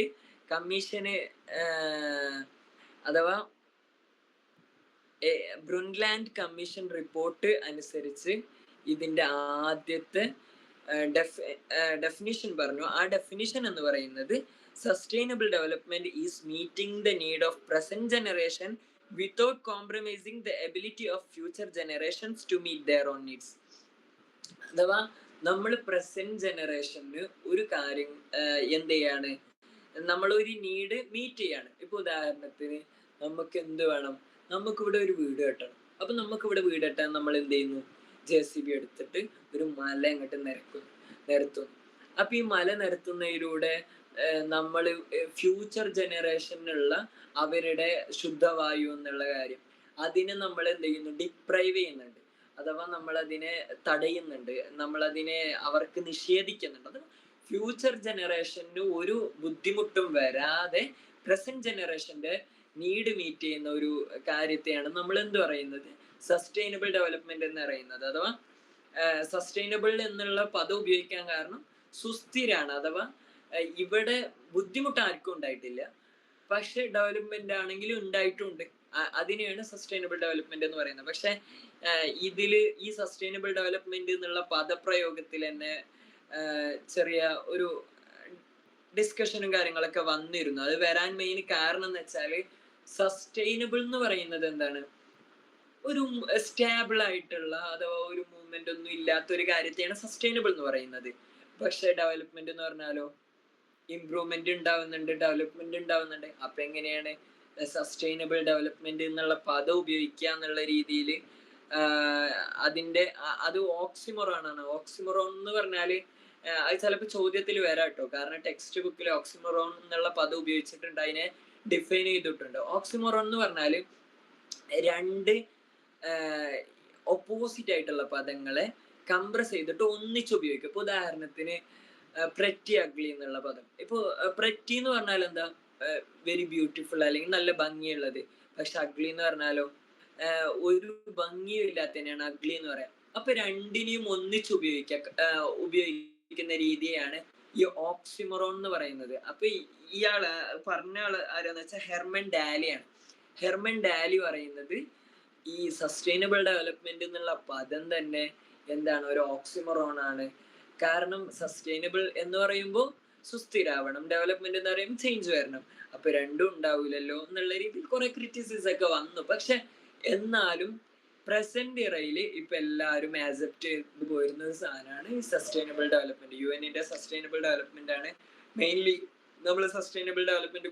കമ്മീഷന് അഥവാ ബ്രുൻലാൻഡ് കമ്മീഷൻ റിപ്പോർട്ട് അനുസരിച്ച് ഇതിന്റെ ആദ്യത്തെ ഡെഫിനിഷൻ പറഞ്ഞു. ആ ഡെഫിനിഷൻ എന്ന് പറയുന്നത് sustainable development is meeting the need of present generation without compromising the ability of future generations to meet their own needs. അഥവാ നമ്മൾ പ്രസന്റ് ജനറേഷന് ഒരു കാര്യം എന്ത് ചെയ്യാണ്, നമ്മളൊരു നീഡ് മീറ്റ് ചെയ്യാണ്. ഇപ്പൊ ഉദാഹരണത്തിന് നമുക്ക് എന്ത് വേണം, നമുക്കിവിടെ ഒരു വീട് കെട്ടണം. അപ്പൊ നമുക്കിവിടെ വീട് കെട്ടാൻ നമ്മൾ എന്ത് ചെയ്യുന്നു, JCB എടുത്തിട്ട് ഒരു മല അങ്ങോട്ട് നിരത്തുന്നു. അപ്പൊ ഈ മല നിരത്തുന്നതിലൂടെ നമ്മൾ ഫ്യൂച്ചർ ജനറേഷനുള്ള അവരുടെ ശുദ്ധവായു എന്നുള്ള കാര്യം അതിനെ നമ്മൾ എന്ത് ചെയ്യുന്നു, ഡിപ്രൈവ് ചെയ്യുന്നുണ്ട്. അഥവാ നമ്മൾ അതിനെ തടയുന്നുണ്ട്, നമ്മൾ അതിനെ അവർക്ക് നിഷേധിക്കുന്നുണ്ട്. അത് ഫ്യൂച്ചർ ജനറേഷന് ഒരു ബുദ്ധിമുട്ടും വരാതെ പ്രസന്റ് ജനറേഷന്റെ നീഡ് മീറ്റ് ചെയ്യുന്ന ഒരു കാര്യത്തെയാണ് നമ്മൾ എന്ത് പറയുന്നത്, സസ്റ്റൈനബിൾ ഡെവലപ്മെന്റ് എന്ന് പറയുന്നത്. അഥവാ സസ്റ്റൈനബിൾ എന്നുള്ള പദം ഉപയോഗിക്കാൻ കാരണം സുസ്ഥിരാണ്. അഥവാ ഇവിടെ ബുദ്ധിമുട്ട് ആർക്കും ഉണ്ടായിട്ടില്ല, പക്ഷെ ഡെവലപ്മെന്റ് ആണെങ്കിലും ഉണ്ടായിട്ടുണ്ട്. അതിനെയാണ് സസ്റ്റൈനബിൾ ഡെവലപ്മെന്റ് എന്ന് പറയുന്നത്. പക്ഷെ ഇതില് ഈ സസ്റ്റൈനബിൾ ഡെവലപ്മെന്റ് എന്നുള്ള പദപ്രയോഗത്തിൽ തന്നെ ചെറിയ ഒരു ഡിസ്കഷനും കാര്യങ്ങളൊക്കെ വന്നിരുന്നു. അത് വരാൻ മെയിൻ കാരണം എന്ന് വെച്ചാല് സസ്റ്റൈനബിൾ എന്ന് പറയുന്നത് എന്താണ്, ഒരു സ്റ്റേബിൾ ആയിട്ടുള്ള അഥവാ ഒരു മൂവ്മെന്റ് ഒന്നും ഇല്ലാത്ത ഒരു കാര്യത്തെയാണ് സസ്റ്റൈനബിൾ എന്ന് പറയുന്നത്. പക്ഷെ ഡെവലപ്മെന്റ് എന്ന് പറഞ്ഞാലോ ഇംപ്രൂവ്മെന്റ് ഉണ്ടാവുന്നുണ്ട്, ഡെവലപ്മെന്റ് ഉണ്ടാവുന്നുണ്ട്. അപ്പൊ എങ്ങനെയാണ് സസ്റ്റൈനബിൾ ഡെവലപ്മെന്റ് എന്നുള്ള പദം ഉപയോഗിക്കുക എന്നുള്ള രീതിയിൽ അത് ഓക്സിമോറോൺ ആണ്. ഓക്സിമോറോൺ എന്ന് പറഞ്ഞാല് അത് ചിലപ്പോൾ ചോദ്യത്തിൽ വരാട്ടോ, കാരണം ടെക്സ്റ്റ് ബുക്കിൽ ഓക്സിമോറോൺ എന്നുള്ള പദം ഉപയോഗിച്ചിട്ടുണ്ട്, അതിനെ ഡിഫൈൻ ചെയ്തിട്ടുണ്ട്. ഓക്സിമോറോൺ എന്ന് പറഞ്ഞാല് രണ്ട് ഓപ്പോസിറ്റ് ആയിട്ടുള്ള പദങ്ങളെ കംപ്രസ് ചെയ്തിട്ട് ഒന്നിച്ച് ഉപയോഗിക്കും. ഇപ്പൊ ഉദാഹരണത്തിന് പ്രെറ്റി അഗ്ലി എന്നുള്ള പദം. ഇപ്പൊ പ്രെറ്റി എന്ന് പറഞ്ഞാൽ എന്താ, വെരി ബ്യൂട്ടിഫുൾ അല്ലെങ്കിൽ നല്ല ഭംഗിയുള്ളത്. പക്ഷെ അഗ്ലി എന്ന് പറഞ്ഞാലോ ഒരു ഭംഗിയും ഇല്ലാത്തതിനെയാണ് അഗ്ലി എന്ന് പറയാം. അപ്പൊ രണ്ടിനെയും ഒന്നിച്ച് ഉപയോഗിക്കുന്ന രീതിയാണ് ഈ ഓക്സിമോറോൺ എന്ന് പറയുന്നത്. അപ്പൊ ഇയാള് പറഞ്ഞ ആള് ആരാന്ന് വെച്ചാൽ ഹെർമൻ ഡാലിയാണ്. ഹെർമൻ ഡാലി പറയുന്നത് ഈ സസ്റ്റൈനബിൾ ഡെവലപ്മെന്റ് എന്നുള്ള പദം തന്നെ എന്താണ്, ഒരു ഓക്സിമോറോൺ ആണ്. കാരണം സസ്റ്റൈനബിൾ എന്ന് പറയുമ്പോൾ സുസ്ഥിരാവണം, ഡെവലപ്മെന്റ് എന്ന് പറയുമ്പോൾ ചേഞ്ച് വരണം. അപ്പൊ രണ്ടും ഉണ്ടാവില്ലല്ലോ എന്നുള്ള രീതിയിൽ കുറെ ക്രിറ്റിസിസം ഒക്കെ വന്നു. പക്ഷെ എന്നാലും പ്രസന്റ് ഇറയില് ഇപ്പൊ എല്ലാവരും ആക്സെപ്റ്റ് ചെയ്ത് പോരുന്ന ഒരു സാധനമാണ് ഈ സസ്റ്റൈനബിൾ ഡെവലപ്മെന്റ്. UN-ന്റെ സസ്റ്റൈനബിൾ ഡെവലപ്മെന്റ് ആണ് മെയിൻലി നമ്മൾ സസ്റ്റൈനബിൾ ഡെവലപ്മെന്റ്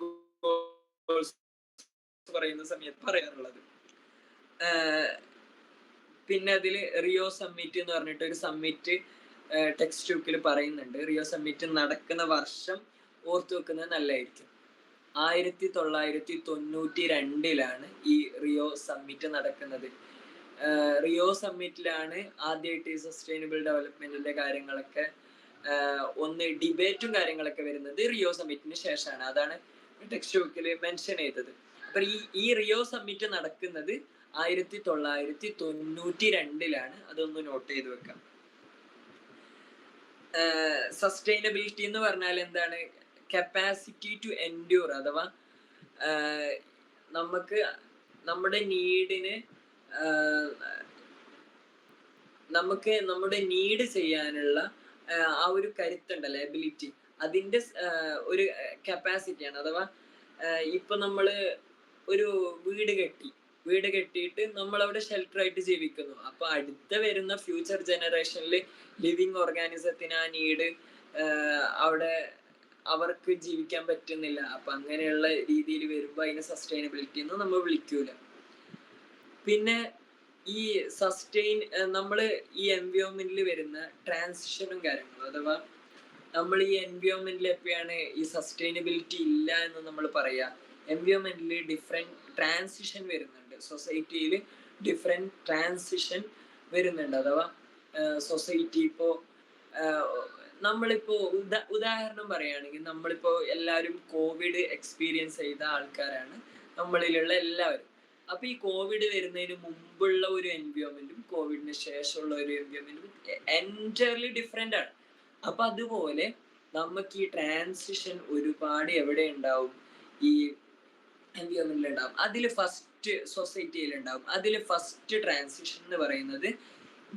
പറയുന്ന സമയത്ത് പറയാറുള്ളത്. പിന്നെ അതില് റിയോ സമ്മിറ്റ് എന്ന് പറഞ്ഞിട്ട് ഒരു സമ്മിറ്റ് ടെക്സ്റ്റ് ബുക്കിൽ പറയുന്നുണ്ട്. റിയോ സമ്മിറ്റ് നടക്കുന്ന വർഷം ഓർത്തു വെക്കുന്നത് നല്ലതായിരിക്കും. 1992 ഈ റിയോ സമ്മിറ്റ് നടക്കുന്നത്. റിയോ സമ്മിറ്റിലാണ് ആദ്യമായിട്ട് ഈ സസ്റ്റൈനബിൾ ഡെവലപ്മെന്റിന്റെ കാര്യങ്ങളൊക്കെ ഒന്ന് ഡിബേറ്റും കാര്യങ്ങളൊക്കെ വരുന്നത് റിയോ സമ്മിറ്റിന് ശേഷമാണ്. അതാണ് ടെക്സ്റ്റ് ബുക്കിൽ മെൻഷൻ ചെയ്തത്. അപ്പൊ ഈ റിയോ സമ്മിറ്റ് നടക്കുന്നത് 1992. അതൊന്ന് നോട്ട് ചെയ്ത് വെക്കാം. സസ്റ്റൈനബിലിറ്റി എന്ന് പറഞ്ഞാൽ എന്താണ്, കപ്പാസിറ്റി ടു എൻഡ്യൂർ. അഥവാ നമുക്ക് നമ്മുടെ നീഡിന് നമുക്ക് നമ്മുടെ നീഡ് ചെയ്യാനുള്ള ആ ഒരു കരുത്തുണ്ടല്ലോ, എബിലിറ്റി, അതിന്റെ ഒരു കപ്പാസിറ്റിയാണ്. അഥവാ ഇപ്പൊ നമ്മള് ഒരു വീട് കെട്ടിയിട്ട് നമ്മൾ അവിടെ ഷെൽട്ടർ ആയിട്ട് ജീവിക്കുന്നു. അപ്പൊ അടുത്ത വരുന്ന ഫ്യൂച്ചർ ജനറേഷനിൽ ലിവിങ് ഓർഗാനിസത്തിന് ആ നീഡ് അവിടെ അവർക്ക് ജീവിക്കാൻ പറ്റുന്നില്ല. അപ്പൊ അങ്ങനെയുള്ള രീതിയിൽ വരുമ്പോ അതിനെ സസ്റ്റൈനബിലിറ്റി എന്ന് നമ്മൾ വിളിക്കൂല. പിന്നെ ഈ നമ്മള് ഈ എൻവയോൺമെന്റിൽ വരുന്ന ട്രാൻസിഷനും കാര്യങ്ങളും, അഥവാ നമ്മൾ ഈ എൻവയോൺമെന്റിൽ എപ്പോഴാണ് ഈ സസ്റ്റൈനബിലിറ്റി ഇല്ല എന്ന് നമ്മൾ പറയാ, എൻവയോൺമെന്റിൽ ഡിഫറെന്റ് ട്രാൻസിഷൻ വരുന്നുണ്ട്, സൊസൈറ്റിയിൽ ഡിഫറെന്റ് ട്രാൻസിഷൻ വരുന്നുണ്ട്. അഥവാ സൊസൈറ്റി ഇപ്പോ നമ്മളിപ്പോ ഉദാഹരണം പറയുകയാണെങ്കിൽ, നമ്മളിപ്പോ എല്ലാവരും കോവിഡ് എക്സ്പീരിയൻസ് ചെയ്ത ആൾക്കാരാണ് നമ്മളിലുള്ള എല്ലാവരും. അപ്പൊ ഈ കോവിഡ് വരുന്നതിന് മുമ്പുള്ള ഒരു എൻവയോൺമെന്റും കോവിഡിന് ശേഷമുള്ള ഒരു എൻവയോൺമെന്റും എൻറ്റയർലി ഡിഫറെന്റ് ആണ്. അപ്പൊ അതുപോലെ നമുക്ക് ഈ ട്രാൻസിഷൻ ഒരുപാട് എവിടെ ഉണ്ടാവും, ഈ എൻവയോൺമെന്റിൽ ഉണ്ടാവും. അതിൽ ഫസ്റ്റ് സൊസൈറ്റിയിൽ ഉണ്ടാവും. അതിൽ ഫസ്റ്റ് ട്രാൻസിഷൻ എന്ന് പറയുന്നത്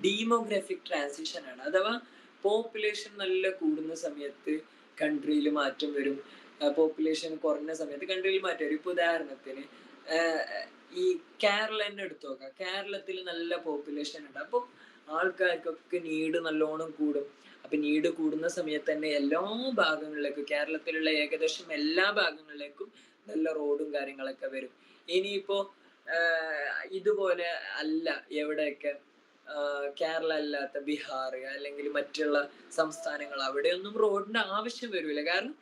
ഡീമോഗ്രാഫിക് ട്രാൻസിഷൻ ആണ്. അഥവാ പോപ്പുലേഷൻ നല്ല കൂടുന്ന സമയത്ത് കൺട്രിയിൽ മാറ്റം വരും, പോപ്പുലേഷൻ കുറഞ്ഞ സമയത്ത് കൺട്രിയിൽ മാറ്റം വരും. ഇപ്പൊ ഉദാഹരണത്തിന് ഈ കേരള തന്നെ എടുത്തു നോക്കാം. കേരളത്തിൽ നല്ല പോപ്പുലേഷൻ ഉണ്ട്, അപ്പോൾ ആൾക്കാർക്കൊക്കെ നീഡ് നല്ലോണം കൂടും. അപ്പൊ നീഡ് കൂടുന്ന സമയത്ത് തന്നെ എല്ലാ ഭാഗങ്ങളിലേക്കും, കേരളത്തിലുള്ള ഏകദേശം എല്ലാ ഭാഗങ്ങളിലേക്കും നല്ല റോഡും കാര്യങ്ങളൊക്കെ വരും. ഇനിയിപ്പോ ഇതുപോലെ അല്ല എവിടെയൊക്കെ കേരള അല്ലാത്ത ബീഹാർ അല്ലെങ്കിൽ മറ്റുള്ള സംസ്ഥാനങ്ങൾ, അവിടെയൊന്നും റോഡിന്റെ ആവശ്യം വരില്ല. കാരണം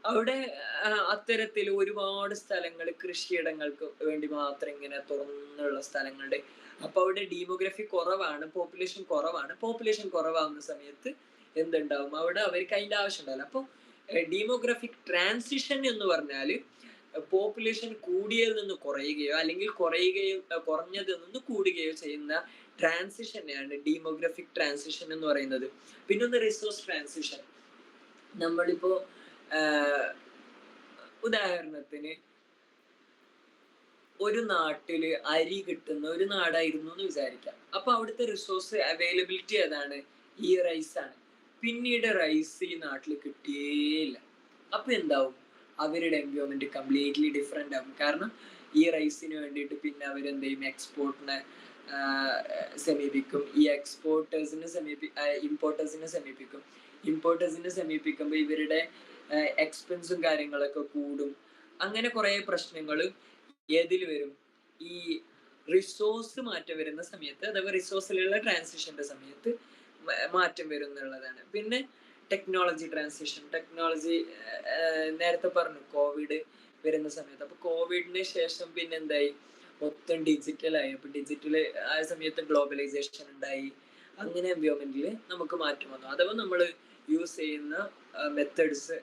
അവിടെ അത്തരത്തിൽ ഒരുപാട് സ്ഥലങ്ങൾ കൃഷിയിടങ്ങൾക്ക് വേണ്ടി മാത്രം ഇങ്ങനെ തുറന്നുള്ള സ്ഥലങ്ങളുണ്ട്. അപ്പൊ അവിടെ ഡീമോഗ്രഫി കുറവാണ്, പോപ്പുലേഷൻ കുറവാണ്. പോപ്പുലേഷൻ കുറവാകുന്ന സമയത്ത് എന്തുണ്ടാവും, അവിടെ അവർക്ക് അതിന്റെ ആവശ്യം ഉണ്ടാവില്ല. അപ്പൊ ഡീമോഗ്രഫിക് ട്രാൻസിഷൻ എന്ന് പറഞ്ഞാല് പോപ്പുലേഷൻ കൂടിയതിൽ നിന്ന് കുറയുകയോ അല്ലെങ്കിൽ കുറഞ്ഞതിൽ നിന്ന് കൂടുകയോ ചെയ്യുന്ന ട്രാൻസിഷനെയാണ് ഡീമോഗ്രഫിക് ട്രാൻസിഷൻ എന്ന് പറയുന്നത്. പിന്നെ ഒന്ന് റിസോഴ്സ് ട്രാൻസിഷൻ. നമ്മളിപ്പോ ഉദാഹരണത്തിന് ഒരു നാട്ടില് അരി കിട്ടുന്ന ഒരു നാടായിരുന്നു എന്ന് വിചാരിക്കാം. അപ്പൊ അവിടുത്തെ റിസോഴ്സ് അവൈലബിലിറ്റി ഏതാണ്? ഈ റൈസ് ആണ്. പിന്നീട് റൈസ് ഈ നാട്ടിൽ കിട്ടിയേയില്ല. അപ്പൊ എന്താവും, അവരുടെ എൻവയോൺമെന്റ് കംപ്ലീറ്റ്ലി ഡിഫറെന്റ് ആവും. കാരണം ഈ റൈസിന് വേണ്ടിയിട്ട് പിന്നെ അവരെന്ത് ചെയ്യും, എക്സ്പോർട്ടിനെ സമീപിക്കും. ഈ ഇമ്പോർട്ടേഴ്സിനെ സമീപിക്കും. ഇമ്പോർട്ടേഴ്സിനെ സമീപിക്കുമ്പോൾ ഇവരുടെ എക്സ്പെൻസും കാര്യങ്ങളൊക്കെ കൂടും. അങ്ങനെ കുറെ പ്രശ്നങ്ങൾ ഏതിൽ വരും, ഈ റിസോഴ്സ് മാറ്റം വരുന്ന സമയത്ത്, അഥവാ റിസോഴ്സിലുള്ള ട്രാൻസിഷന്റെ സമയത്ത് മാറ്റം വരും എന്നുള്ളതാണ്. പിന്നെ ടെക്നോളജി ട്രാൻസിഷൻ. ടെക്നോളജി നേരത്തെ പറഞ്ഞു, കോവിഡ് വരുന്ന സമയത്ത്. അപ്പൊ കോവിഡിന് ശേഷം പിന്നെ എന്തായി, മൊത്തം ഡിജിറ്റലായി. അപ്പൊ ഡിജിറ്റൽ ആയ സമയത്ത് ഗ്ലോബലൈസേഷൻ ഉണ്ടായി. അങ്ങനെ എൻവയോൺമെന്റിൽ നമുക്ക് മാറ്റം വന്നു. അഥവാ നമ്മൾ യൂസ് ചെയ്യുന്ന മെത്തേഡ്സ്,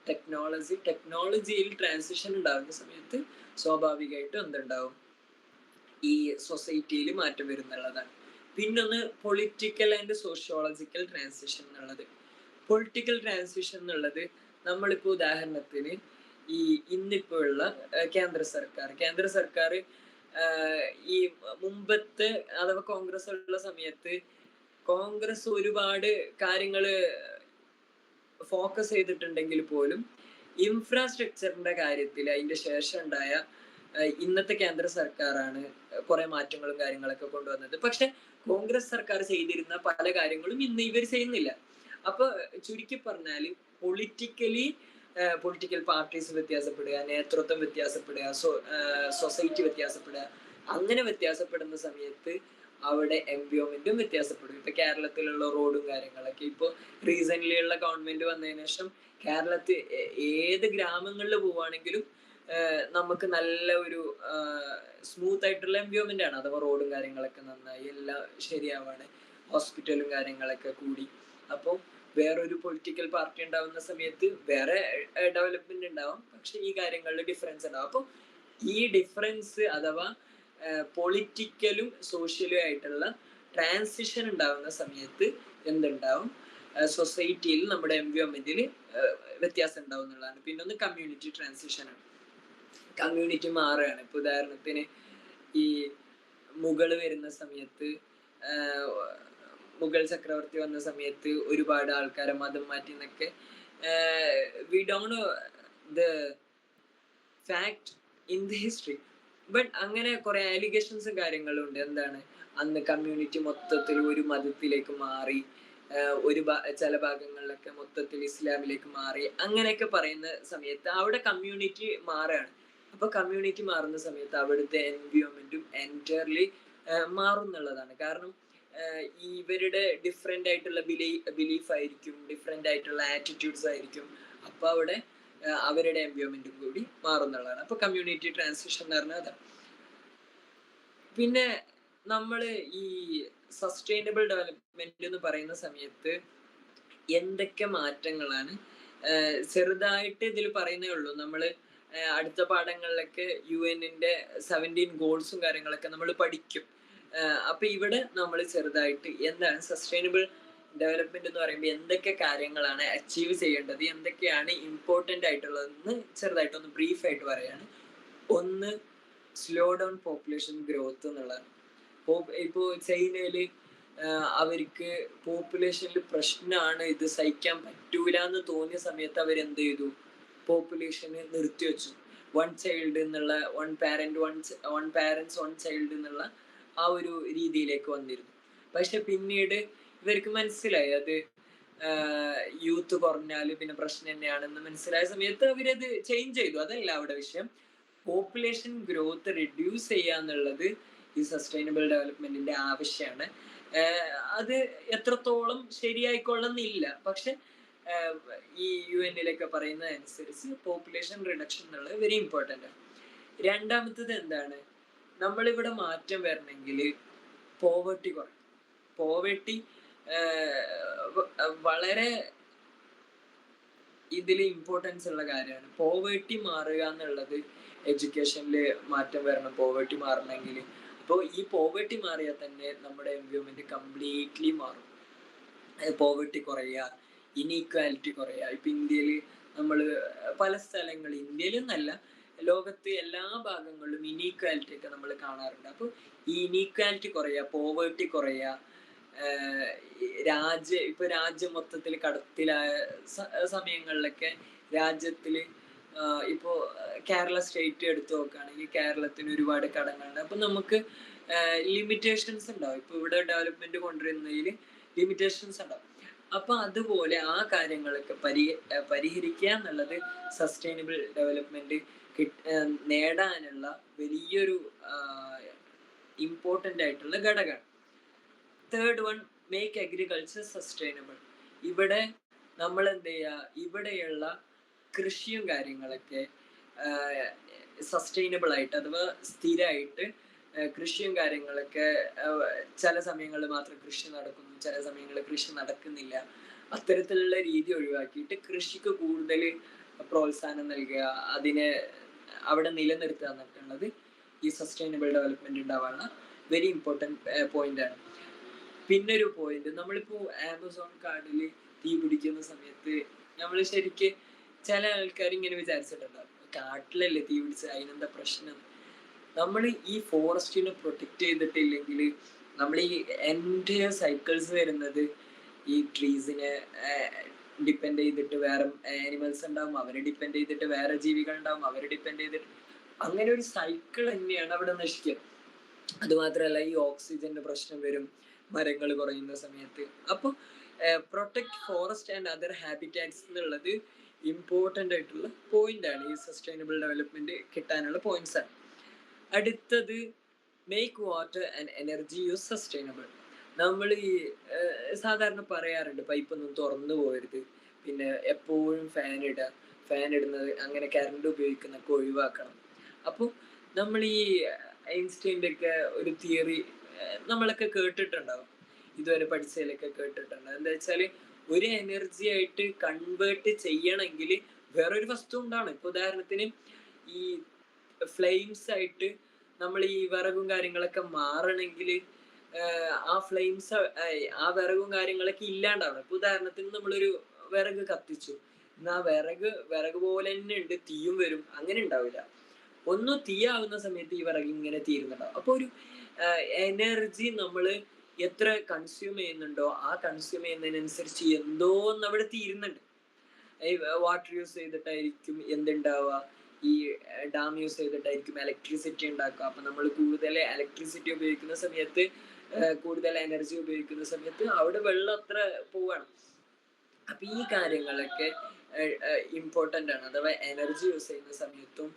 ടെക്നോളജിയിൽ ട്രാൻസിഷൻ ഉണ്ടാകുന്ന സമയത്ത് സ്വാഭാവികമായിട്ടും എന്തുണ്ടാവും, ഈ സൊസൈറ്റിയിൽ മാറ്റം വരുന്നുള്ളതാണ്. പിന്നൊന്ന് പൊളിറ്റിക്കൽ ആൻഡ് സോഷ്യോളജിക്കൽ ട്രാൻസിഷൻ എന്നുള്ളത്. പൊളിറ്റിക്കൽ ട്രാൻസിഷൻ എന്നുള്ളത് നമ്മളിപ്പോ ഉദാഹരണത്തിന് ഈ ഇന്നിപ്പോ ഉള്ള കേന്ദ്ര സർക്കാർ ഈ മുമ്പത്തെ അഥവാ കോൺഗ്രസ് ഉള്ള സമയത്ത് കോൺഗ്രസ് ഒരുപാട് കാര്യങ്ങള് ഫോക്കസ് ചെയ്തിട്ടുണ്ടെങ്കിൽ പോലും ഇൻഫ്രാസ്ട്രക്ചറിന്റെ കാര്യത്തിൽ അതിന്റെ ശേഷം ഉണ്ടായ ഇന്നത്തെ കേന്ദ്ര സർക്കാരാണ് കുറെ മാറ്റങ്ങളും കാര്യങ്ങളൊക്കെ കൊണ്ടുവന്നത്. പക്ഷെ കോൺഗ്രസ് സർക്കാർ ചെയ്തിരുന്ന പല കാര്യങ്ങളും ഇന്ന് ഇവർ ചെയ്യുന്നില്ല. അപ്പൊ ചുരുക്കി പറഞ്ഞാൽ പൊളിറ്റിക്കൽ പാർട്ടീസ് വ്യത്യാസപ്പെടുക, നേതൃത്വം വ്യത്യാസപ്പെടുക, സൊസൈറ്റി വ്യത്യാസപ്പെടുക. അങ്ങനെ വ്യത്യാസപ്പെടുന്ന സമയത്ത് അവിടെ എൻവയോൺമെന്റും വ്യത്യാസപ്പെടും. ഇപ്പൊ കേരളത്തിലുള്ള റോഡും കാര്യങ്ങളൊക്കെ ഇപ്പൊ റീസെന്റ് ഉള്ള ഗവൺമെന്റ് വന്നതിന് ശേഷം കേരളത്തിൽ ഏത് ഗ്രാമങ്ങളിൽ പോവുകയാണെങ്കിലും നമുക്ക് നല്ല ഒരു സ്മൂത്ത് ആയിട്ടുള്ള എൻവയോൺമെന്റ് ആണ്. അഥവാ റോഡും കാര്യങ്ങളൊക്കെ നന്നായി, എല്ലാം ശരിയാവാണ്, ഹോസ്പിറ്റലും കാര്യങ്ങളൊക്കെ കൂടി. അപ്പോൾ വേറൊരു പൊളിറ്റിക്കൽ പാർട്ടി ഉണ്ടാവുന്ന സമയത്ത് വേറെ ഡെവലപ്മെന്റ് ഉണ്ടാവും, പക്ഷെ ഈ കാര്യങ്ങളിൽ ഡിഫറൻസ് ഉണ്ടാവും. അപ്പോൾ ഈ ഡിഫറൻസ് അഥവാ പൊളിറ്റിക്കലും സോഷ്യലും ആയിട്ടുള്ള ട്രാൻസിഷൻ ഉണ്ടാവുന്ന സമയത്ത് എന്തുണ്ടാവും, സൊസൈറ്റിയിൽ നമ്മുടെ എൻവയോൺമെന്റിൽ വ്യത്യാസം ഉണ്ടാവും എന്നുള്ളതാണ്. പിന്നെ ഒന്ന് കമ്മ്യൂണിറ്റി ട്രാൻസിഷൻ ആണ്. കമ്മ്യൂണിറ്റി മാറുകയാണ്. ഇപ്പൊ ഉദാഹരണത്തിന് ഈ മുഗൾ വരുന്ന സമയത്ത്, മുഗൾ ചക്രവർത്തി വന്ന സമയത്ത് ഒരുപാട് ആൾക്കാരെ മതം മാറ്റി എന്നൊക്കെ we don't know the fact in the history. But അങ്ങനെ കുറെ അലിഗേഷൻസും കാര്യങ്ങളും ഉണ്ട്. എന്താണ്, അന്ന് കമ്മ്യൂണിറ്റി മൊത്തത്തിൽ ഒരു മതത്തിലേക്ക് മാറി, ചില ഭാഗങ്ങളിലൊക്കെ മൊത്തത്തിൽ ഇസ്ലാമിലേക്ക് മാറി, അങ്ങനെയൊക്കെ പറയുന്ന സമയത്ത് അവിടെ കമ്മ്യൂണിറ്റി മാറുകയാണ്. അപ്പൊ കമ്മ്യൂണിറ്റി മാറുന്ന സമയത്ത് അവിടുത്തെ എൻവയോൺമെന്റും എൻറ്റയർലി മാറും എന്നുള്ളതാണ്. കാരണം ഇവരുടെ ഡിഫറെന്റ് ആയിട്ടുള്ള ബിലീഫ് ആയിരിക്കും, ഡിഫറെന്റ് ആയിട്ടുള്ള ആറ്റിറ്റ്യൂഡ്സ് ആയിരിക്കും. അപ്പൊ അവിടെ അവരുടെ എൻവയോൺമെന്റും കൂടി മാറുന്നുള്ളതാണ്. അപ്പൊ കമ്മ്യൂണിറ്റി ട്രാൻസിഷൻ എന്ന് പറഞ്ഞാൽ അതാണ്. പിന്നെ നമ്മൾ ഈ സസ്റ്റൈനബിൾ ഡെവലപ്മെന്റ് എന്ന് പറയുന്ന സമയത്ത് എന്തൊക്കെ മാറ്റങ്ങളാണ്, ചെറുതായിട്ട് ഇതിൽ പറയുന്നേ ഉള്ളൂ. നമ്മൾ അടുത്ത പാഠങ്ങളിലൊക്കെ UN-ന്റെ 17 ഗോൾസും കാര്യങ്ങളൊക്കെ നമ്മൾ പഠിക്കും. അപ്പൊ ഇവിടെ നമ്മൾ ചെറുതായിട്ട് എന്താണ് സസ്റ്റൈനബിൾ ഡെവലപ്മെന്റ് എന്ന് പറയുമ്പോൾ എന്തൊക്കെ കാര്യങ്ങളാണ് അച്ചീവ് ചെയ്യേണ്ടത്, എന്തൊക്കെയാണ് ഇമ്പോർട്ടന്റ് ആയിട്ടുള്ളതെന്ന് ചെറുതായിട്ടൊന്ന് ബ്രീഫായിട്ട് പറയാണ്. ഒന്ന് സ്ലോ ഡൗൺ പോപ്പുലേഷൻ ഗ്രോത്ത് എന്നുള്ളതാണ്. ഇപ്പോൾ ചൈനയില് അവർക്ക് പോപ്പുലേഷനിൽ പ്രശ്നമാണ്, ഇത് സഹിക്കാൻ പറ്റൂല എന്ന് തോന്നിയ സമയത്ത് അവരെന്ത് ചെയ്തു, പോപ്പുലേഷന് നിർത്തിവെച്ചു. വൺ ചൈൽഡ് എന്നുള്ള വൺ പാരൻസ് വൺ ചൈൽഡ് എന്നുള്ള ആ ഒരു രീതിയിലേക്ക് വന്നിരുന്നു. പക്ഷെ പിന്നീട് ഇവർക്ക് മനസ്സിലായി അത് യൂത്ത് കുറഞ്ഞാൽ പിന്നെ പ്രശ്നം തന്നെയാണെന്ന് മനസ്സിലായ സമയത്ത് അവരത് ചേഞ്ച് ചെയ്തു. അതല്ല അവിടെ വിഷയം. പോപ്പുലേഷൻ ഗ്രോത്ത് റിഡ്യൂസ് ചെയ്യുക എന്നുള്ളത് ഈ സസ്റ്റൈനബിൾ ഡെവലപ്മെന്റിന്റെ ആവശ്യമാണ്. അത് എത്രത്തോളം ശരിയായിക്കൊള്ളുന്നില്ല. പക്ഷെ ഈ UN പറയുന്നതനുസരിച്ച് പോപ്പുലേഷൻ റിഡക്ഷൻ എന്നുള്ളത് വെരി ഇമ്പോർട്ടൻ്റ് ആണ്. രണ്ടാമത്തത് എന്താണ്, നമ്മളിവിടെ മാറ്റം വരണമെങ്കിൽ പോവർട്ടി കുറയും. പോവർട്ടി വളരെ ഇതിൽ ഇമ്പോർട്ടൻസ് ഉള്ള കാര്യമാണ്. പോവേർട്ടി മാറുക എന്നുള്ളത് എഡ്യൂക്കേഷനിൽ മാറ്റം വരണം പോവേർട്ടി മാറണമെങ്കിൽ. അപ്പോൾ ഈ പോവേർട്ടി മാറിയാൽ തന്നെ നമ്മുടെ എൻവയോൺമെന്റ് കംപ്ലീറ്റ്ലി മാറും. പോവേർട്ടി കുറയുക, ഇനീക്വാലിറ്റി കുറയുക. ഇപ്പം ഇന്ത്യയിൽ നമ്മൾ പല സ്ഥലങ്ങളിൽ, ഇന്ത്യയിൽ എന്നല്ല ലോകത്ത് എല്ലാ ഭാഗങ്ങളിലും ഇനീക്വാലിറ്റി ഒക്കെ നമ്മൾ കാണാറുണ്ട്. അപ്പോൾ ഈ ഇനീക്വാലിറ്റി കുറയുക, പോവേർട്ടി കുറയുക, രാജ്യം മൊത്തത്തിൽ കടത്തിലായ സമയങ്ങളിലൊക്കെ രാജ്യത്തിൽ ഇപ്പോൾ കേരള സ്റ്റേറ്റ് എടുത്തു നോക്കുകയാണെങ്കിൽ കേരളത്തിന് ഒരുപാട് കടങ്ങളുണ്ട്. അപ്പം നമുക്ക് ലിമിറ്റേഷൻസ് ഉണ്ടാവും. ഇപ്പോൾ ഇവിടെ ഡെവലപ്മെന്റ് കൊണ്ടുവരുന്നതിൽ ലിമിറ്റേഷൻസ് ഉണ്ടാവും. അപ്പൊ അതുപോലെ ആ കാര്യങ്ങളൊക്കെ പരിഹരിക്കുക എന്നുള്ളത് സസ്റ്റൈനബിൾ ഡെവലപ്മെന്റ് നേടാനുള്ള വലിയൊരു ഇമ്പോർട്ടൻ്റ് ആയിട്ടുള്ള ഘടകമാണ്. Third one, make agriculture sustainable. ഇവിടെ നമ്മൾ എന്ത് ചെയ്യുക, ഇവിടെയുള്ള കൃഷിയും കാര്യങ്ങളൊക്കെ സസ്റ്റൈനബിൾ ആയിട്ട് അഥവാ സ്ഥിരമായിട്ട് കൃഷിയും കാര്യങ്ങളൊക്കെ ചില സമയങ്ങളിൽ മാത്രം കൃഷി നടക്കുന്നു, ചില സമയങ്ങളിൽ കൃഷി നടക്കുന്നില്ല. അത്തരത്തിലുള്ള രീതി ഒഴിവാക്കിയിട്ട് കൃഷിക്ക് കൂടുതൽ പ്രോത്സാഹനം നൽകുക, അതിനെ അവിടെ നിലനിർത്തുക എന്നുള്ളത് ഈ സസ്റ്റൈനബിൾ ഡെവലപ്മെന്റ് ഉണ്ടാവാനുള്ള വെരി ഇമ്പോർട്ടൻറ്റ് പോയിന്റ് ആണ്. പിന്നെ ഒരു പോയിന്റ്, നമ്മളിപ്പോ ആമസോൺ കാടിൽ തീ പിടിക്കുന്ന സമയത്ത് നമ്മൾ ശരിക്ക് ചില ആൾക്കാർ ഇങ്ങനെ വിചാരിച്ചിട്ടുണ്ടാവും, കാട്ടിലല്ലേ തീ പിടിച്ച, അതിനെന്താ പ്രശ്നം. നമ്മൾ ഈ ഫോറസ്റ്റിനെ പ്രൊട്ടക്ട് ചെയ്തിട്ടില്ലെങ്കിൽ നമ്മൾ ഈ എൻ്റെ സൈക്കിൾസ് വരുന്നത് ഈ ട്രീസിനെ ഡിപ്പെൻഡ് ചെയ്തിട്ട് വേറെ ആനിമൽസ് ഉണ്ടാവും, അവരെ ഡിപ്പെൻഡ് ചെയ്തിട്ട് വേറെ ജീവികൾ ഉണ്ടാവും, അവരെ ഡിപ്പെൻഡ് ചെയ്തിട്ട് അങ്ങനെ ഒരു സൈക്കിൾ തന്നെയാണ് അവിടെ നശിക്കുക. അതുമാത്രമല്ല ഈ ഓക്സിജന്റെ പ്രശ്നം വരും മരങ്ങൾ കുറയുന്ന സമയത്ത്. അപ്പോൾ protect forest and other habitats എന്നുള്ളത് ഇമ്പോർട്ടൻ്റ് ആയിട്ടുള്ള പോയിന്റ് ആണ്, ഈ സസ്റ്റൈനബിൾ ഡെവലപ്മെന്റ് കിട്ടാനുള്ള പോയിന്റ്സ് ആണ്. അടുത്തത് make water and energy use sustainable. നമ്മൾ ഈ സാധാരണ പറയാറുണ്ട് പൈപ്പൊന്നും തുറന്നു പോകരുത്, പിന്നെ എപ്പോഴും ഫാൻ ഇടുന്നത് അങ്ങനെ കറണ്ട് ഉപയോഗിക്കുന്നൊക്കെ ഒഴിവാക്കണം. അപ്പോൾ നമ്മൾ ഈ ഐൻസ്റ്റൈൻ്റെ ഒക്കെ ഒരു തിയറി നമ്മളൊക്കെ കേട്ടിട്ടുണ്ടാവും, ഇതുവരെ പഠിച്ചതിലൊക്കെ കേട്ടിട്ടുണ്ടാവും. എന്താ വെച്ചാൽ ഒരു എനർജി ആയിട്ട് കൺവേർട്ട് ചെയ്യണമെങ്കിൽ വേറൊരു വസ്തു ഉണ്ടാണ്. ഇപ്പൊ ഉദാഹരണത്തിന് ഈ ഫ്ലെയിംസ് ആയിട്ട് നമ്മൾ ഈ വിറകും കാര്യങ്ങളൊക്കെ മാറണമെങ്കിൽ ആ ഫ്ലെയിംസ് ആ വിറകും കാര്യങ്ങളൊക്കെ ഇല്ലാണ്ടാവണം. ഇപ്പൊ ഉദാഹരണത്തിന് നമ്മളൊരു വിറക് കത്തിച്ചു, എന്നാ വിറക് പോലെ തന്നെ ഉണ്ട്, തീയും വരും, അങ്ങനെ ഉണ്ടാവില്ല. ഒന്ന് തീയാവുന്ന സമയത്ത് ഈ വിറക് ഇങ്ങനെ തീരുന്നുണ്ടാവും. അപ്പൊ ഒരു എനർജി നമ്മൾ എത്ര കൺസ്യൂം ചെയ്യുന്നുണ്ടോ ആ കൺസ്യൂം ചെയ്യുന്നതിനനുസരിച്ച് എന്തോ ഒന്ന് അവിടെ തീരുന്നുണ്ട്. വാട്ടർ യൂസ് ചെയ്തിട്ടായിരിക്കും എന്തുണ്ടാവുക, ഈ ഡാം യൂസ് ചെയ്തിട്ടായിരിക്കും ഇലക്ട്രിസിറ്റി ഉണ്ടാക്കുക. അപ്പൊ നമ്മൾ കൂടുതൽ ഇലക്ട്രിസിറ്റി ഉപയോഗിക്കുന്ന സമയത്ത്, കൂടുതൽ എനർജി ഉപയോഗിക്കുന്ന സമയത്ത് അവിടെ വെള്ളം അത്ര പോവാണ്. അപ്പൊ ഈ കാര്യങ്ങളൊക്കെ ഇമ്പോർട്ടൻ്റ് ആണ്. അഥവാ എനർജി യൂസ് ചെയ്യുന്ന സമയത്തും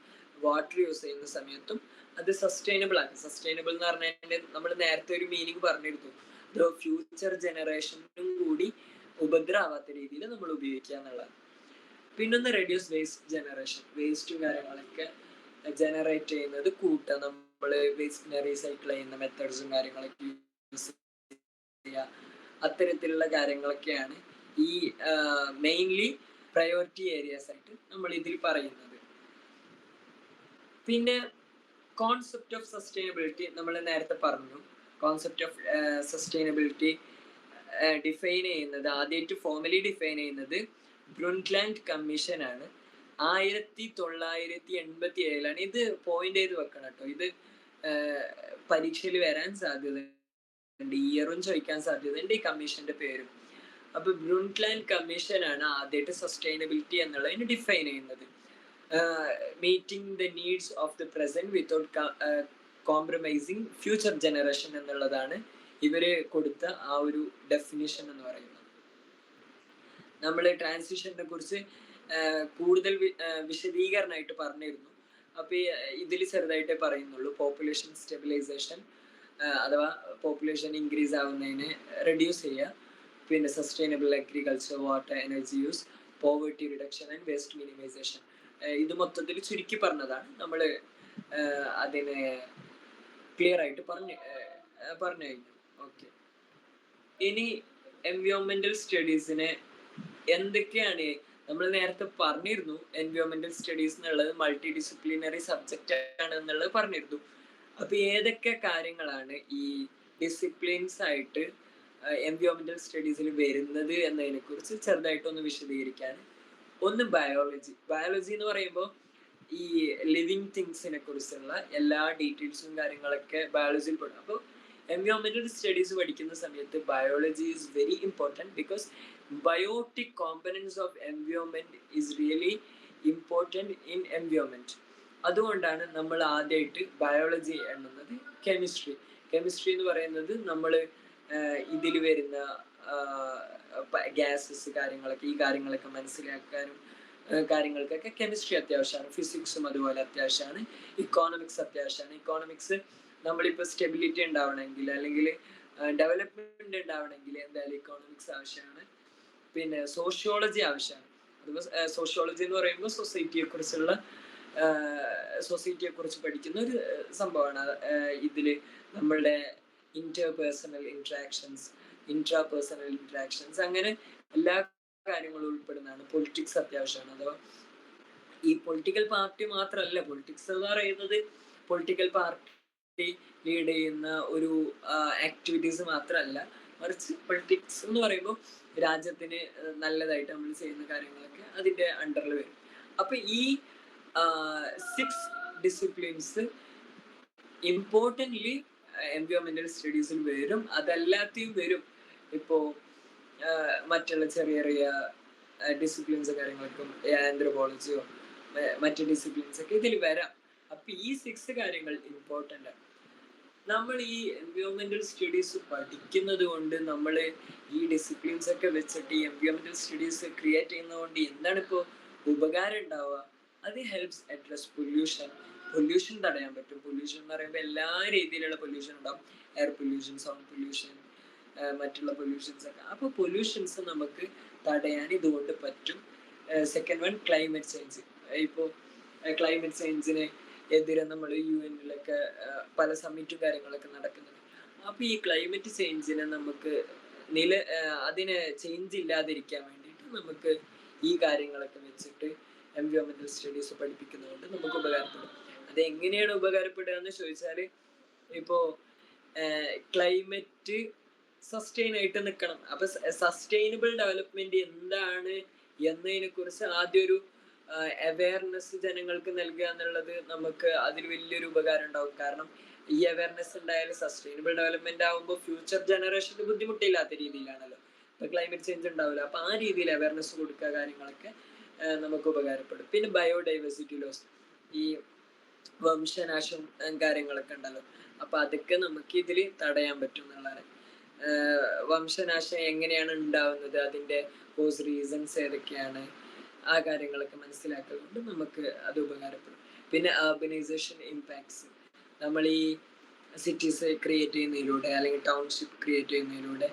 വാട്ടർ യൂസ് ചെയ്യുന്ന സമയത്തും അത് സസ്റ്റൈനബിൾ ആണ്. സസ്റ്റൈനബിൾ എന്ന് പറഞ്ഞാൽ നമ്മൾ നേരത്തെ ഒരു മീനിങ് പറഞ്ഞിരുന്നു, അത് ഫ്യൂച്ചർ ജനറേഷനും കൂടി ഉപദ്രവാത്ത രീതിയിൽ നമ്മൾ ഉപയോഗിക്കുക എന്നുള്ളതാണ്. പിന്നൊന്ന് റെഡ്യൂസ് വേസ്റ്റ് ജനറേഷൻ. വേസ്റ്റും കാര്യങ്ങളൊക്കെ ജനറേറ്റ് ചെയ്യുന്നത് കൂട്ടുക, നമ്മൾ വേസ്റ്റിനെ റീസൈക്കിൾ ചെയ്യുന്ന മെത്തേഡ്സും കാര്യങ്ങളൊക്കെ യൂസ് ചെയ്യുക. അത്തരത്തിലുള്ള കാര്യങ്ങളൊക്കെയാണ് ഈ മെയിൻലി പ്രയോറിറ്റി ഏരിയാസ് ആയിട്ട് നമ്മൾ ഇതിൽ പറയുന്നത്. പിന്നെ കോൺസെപ്റ്റ് ഓഫ് സസ്റ്റൈനബിലിറ്റി നമ്മൾ നേരത്തെ പറഞ്ഞു. കോൺസെപ്റ്റ് ഓഫ് സസ്റ്റൈനബിലിറ്റി ഡിഫൈൻ ചെയ്യുന്നത്, ആദ്യമായിട്ട് ഫോർമലി ഡിഫൈൻ ചെയ്യുന്നത് ബ്രുണ്ട്ലാൻഡ് കമ്മീഷൻ ആണ്. 1987 ഇത് പോയിന്റ് ചെയ്ത് വെക്കണം കേട്ടോ. ഇത് പരീക്ഷയിൽ വരാൻ സാധ്യതയുണ്ട്, ഇയറും ചോദിക്കാൻ സാധ്യതയുണ്ട്, ഈ കമ്മീഷന്റെ പേരും. അപ്പൊ ബ്രൂൺട്ട്ലാൻഡ് കമ്മീഷൻ ആണ് ആദ്യമായിട്ട് സസ്റ്റൈനബിലിറ്റി എന്നുള്ളതിന് ഡിഫൈൻ ചെയ്യുന്നത്. Meeting the needs of the present without compromising future generation എന്നുള്ളതാണ് ഇവര് കൊടുത്ത ആ ഒരു ഡെഫിനിഷൻ എന്ന് പറയുന്നത്. നമ്മൾ ട്രാൻസിഷനെ കുറിച്ച് കൂടുതൽ വിശദീകരണമായിട്ട് പറഞ്ഞിരുന്നു. അപ്പൊ ഇതിൽ ചെറുതായിട്ടേ പറയുന്നുള്ളൂ. പോപ്പുലേഷൻ സ്റ്റെബിലൈസേഷൻ അഥവാ പോപ്പുലേഷൻ ഇൻക്രീസ് ആവുന്നതിനെ റെഡ്യൂസ് ചെയ്യുക, പിന്നെ sustainable agriculture, water, energy use, poverty reduction and waste minimization. ഇത് മൊത്തത്തിൽ ചുരുക്കി പറഞ്ഞതാണ്. നമ്മൾ അതിനെ ക്ലിയർ ആയിട്ട് പറഞ്ഞു കഴിഞ്ഞു. ഓക്കെ, ഇനി എൻവയോൺമെന്റൽ സ്റ്റഡീസിനെ എന്തൊക്കെയാണ്, നമ്മൾ നേരത്തെ പറഞ്ഞിരുന്നു എൻവയോൺമെന്റൽ സ്റ്റഡീസ് എന്നുള്ളത് മൾട്ടി ഡിസിപ്ലിനറി സബ്ജക്റ്റ് ആണ് എന്നുള്ളത് പറഞ്ഞിരുന്നു. അപ്പൊ ഏതൊക്കെ കാര്യങ്ങളാണ് ഈ ഡിസിപ്ലിൻസ് ആയിട്ട് എൻവയോൺമെന്റൽ സ്റ്റഡീസിൽ വരുന്നത് എന്നതിനെ കുറിച്ച് ചെറുതായിട്ടൊന്ന് വിശദീകരിക്കാൻ. ഒന്ന് ബയോളജി എന്ന് പറയുമ്പോൾ ഈ ലിവിങ് തിങ്സിനെ കുറിച്ചുള്ള എല്ലാ ഡീറ്റെയിൽസും കാര്യങ്ങളൊക്കെ ബയോളജിയിൽ പെടും. അപ്പോൾ എൻവയോൺമെന്റൽ സ്റ്റഡീസ് പഠിക്കുന്ന സമയത്ത് biology is very important, because biotic components of environment is really important in environment. അതുകൊണ്ടാണ് നമ്മൾ ആദ്യമായിട്ട് ബയോളജി എണ്ണുന്നത്. കെമിസ്ട്രി എന്ന് പറയുന്നത് നമ്മൾ ഇതിൽ വരുന്ന ഗ്യാസസ് കാര്യങ്ങളൊക്കെ, ഈ കാര്യങ്ങളൊക്കെ മനസ്സിലാക്കാനും കാര്യങ്ങൾക്കൊക്കെ കെമിസ്ട്രി അത്യാവശ്യമാണ്. ഫിസിക്സും അതുപോലെ അത്യാവശ്യമാണ്. ഇക്കോണമിക്സ് അത്യാവശ്യമാണ്. ഇക്കോണമിക്സ് നമ്മളിപ്പോൾ സ്റ്റെബിലിറ്റി ഉണ്ടാവണമെങ്കിൽ അല്ലെങ്കിൽ ഡെവലപ്മെന്റ് ഉണ്ടാവണമെങ്കിൽ എന്തായാലും ഇക്കോണമിക്സ് ആവശ്യമാണ്. പിന്നെ സോഷ്യോളജി ആവശ്യമാണ്. അതുപോലെ സോഷ്യോളജി എന്ന് പറയുമ്പോൾ സൊസൈറ്റിയെ കുറിച്ച് പഠിക്കുന്ന ഒരു സംഭവമാണ്. ഇതിൽ നമ്മളുടെ ഇന്റർപേഴ്സണൽ ഇൻട്രാക്ഷൻസ്, ഇൻട്രാപേഴ്സണൽ ഇൻട്രാക്ഷൻസ്, അങ്ങനെ എല്ലാ കാര്യങ്ങളും ഉൾപ്പെടുന്നതാണ്. പൊളിറ്റിക്സ് അത്യാവശ്യമാണ്. അഥവാ ഈ പൊളിറ്റിക്കൽ പാർട്ടി മാത്രമല്ല, പൊളിറ്റിക്സ് എന്ന് പറയുന്നത് പൊളിറ്റിക്കൽ പാർട്ടി ലീഡ് ചെയ്യുന്ന ഒരു ആക്ടിവിറ്റീസ് മാത്രമല്ല, മറിച്ച് പൊളിറ്റിക്സ് എന്ന് പറയുമ്പോൾ രാജ്യത്തിന് നല്ലതായിട്ട് നമ്മൾ ചെയ്യുന്ന കാര്യങ്ങളൊക്കെ അതിൻ്റെ അണ്ടറിൽ വരും. അപ്പൊ ഈ 6 ഡിസിപ്ലിൻസ് ഇമ്പോർട്ടൻ്റ്ലി എൻവയോൺമെന്റൽ സ്റ്റഡീസിൽ വരും. അതല്ലാതെയും വരും. ഇപ്പോൾ മറ്റുള്ള ചെറിയ ചെറിയ ഡിസിപ്ലിൻസ് കാര്യങ്ങൾക്കും ആന്ത്രോപോളജിയോ മറ്റ് ഡിസിപ്ലിൻസ് ഒക്കെ ഇതിൽ വരാം. അപ്പൊ ഈ 6 കാര്യങ്ങൾ ഇമ്പോർട്ടൻ്റ് ആണ്. നമ്മൾ ഈ എൻവയോൺമെന്റൽ സ്റ്റഡീസ് പഠിക്കുന്നത് കൊണ്ട്, നമ്മൾ ഈ ഡിസിപ്ലിൻസ് ഒക്കെ വെച്ചിട്ട് ഈ എൻവയോൺമെന്റൽ സ്റ്റഡീസ് ക്രിയേറ്റ് ചെയ്യുന്നത് കൊണ്ട് എന്താണ് ഇപ്പോൾ ഉപകാരം ഉണ്ടാവുക? അത് ഹെൽപ്സ് അഡ്രസ് പൊല്യൂഷൻ തടയാൻ പറ്റും. പൊല്യൂഷൻ എന്ന് പറയുമ്പോൾ എല്ലാ രീതിയിലുള്ള പൊല്യൂഷൻ ഉണ്ടാവും. എയർ പൊല്യൂഷൻ, സൗണ്ട് പൊല്യൂഷൻ, മറ്റുള്ള പൊല്യൂഷൻസ് ഒക്കെ. അപ്പോൾ പൊല്യൂഷൻസ് നമുക്ക് തടയാൻ ഇതുകൊണ്ട് പറ്റും. Second one, climate change. ഇപ്പോൾ ക്ലൈമറ്റ് ചേഞ്ചിന് എതിരെ നമ്മൾ UN-ലൊക്കെ പല സമ്മിറ്റും കാര്യങ്ങളൊക്കെ നടക്കുന്നുണ്ട്. അപ്പോൾ ഈ ക്ലൈമറ്റ് ചേഞ്ചിനെ നമുക്ക് അതിനെ ചേഞ്ച് ഇല്ലാതിരിക്കാൻ വേണ്ടിയിട്ട് നമുക്ക് ഈ കാര്യങ്ങളൊക്കെ വെച്ചിട്ട് എൻവയോൺമെന്റൽ സ്റ്റഡീസ് പഠിപ്പിക്കുന്നതുകൊണ്ട് നമുക്ക് ഉപകാരപ്പെടും. അത് എങ്ങനെയാണ് ഉപകാരപ്പെടുക എന്ന് ചോദിച്ചാൽ, ഇപ്പോൾ ക്ലൈമറ്റ് സസ്റ്റെയിൻ ആയിട്ട് നിൽക്കണം. അപ്പൊ സസ്റ്റൈനബിൾ ഡെവലപ്മെന്റ് എന്താണ് എന്നതിനെ കുറിച്ച് ആദ്യം ഒരു അവയർനെസ് ജനങ്ങൾക്ക് നൽകുക എന്നുള്ളത് നമുക്ക് അതിൽ വലിയൊരു ഉപകാരം ഉണ്ടാവും. കാരണം ഈ അവയർനെസ് ഉണ്ടായാലും സസ്റ്റൈനബിൾ ഡെവലപ്മെന്റ് ആകുമ്പോൾ ഫ്യൂച്ചർ ജനറേഷന് ബുദ്ധിമുട്ടില്ലാത്ത രീതിയിലാണല്ലോ. ഇപ്പൊ ക്ലൈമറ്റ് ചേഞ്ച് ഉണ്ടാവില്ല. അപ്പൊ ആ രീതിയിൽ അവയർനെസ് കൊടുക്കുക കാര്യങ്ങളൊക്കെ നമുക്ക് ഉപകാരപ്പെടും. പിന്നെ ബയോഡൈവേഴ്സിറ്റി ലോസ്, ഈ വംശനാശം കാര്യങ്ങളൊക്കെ ഉണ്ടല്ലോ. അപ്പൊ അതൊക്കെ നമുക്ക് ഇതിൽ തടയാൻ പറ്റും എന്നുള്ളതാണ്. വംശനാശം എങ്ങനെയാണ് ഉണ്ടാവുന്നത്, അതിന്റെ കോസ് റീസൺസ് ഏതൊക്കെയാണ്, ആ കാര്യങ്ങളൊക്കെ മനസ്സിലാക്കുന്നത് നമുക്ക് അത് ഉപകാരപ്പെടും. പിന്നെ അർബനൈസേഷൻ ഇമ്പാക്ട്സ്, നമ്മൾ ഈ സിറ്റീസ് ക്രിയേറ്റ് ചെയ്യുന്നതിലൂടെ അല്ലെങ്കിൽ ടൗൺഷിപ്പ് ക്രിയേറ്റ് ചെയ്യുന്നതിലൂടെ,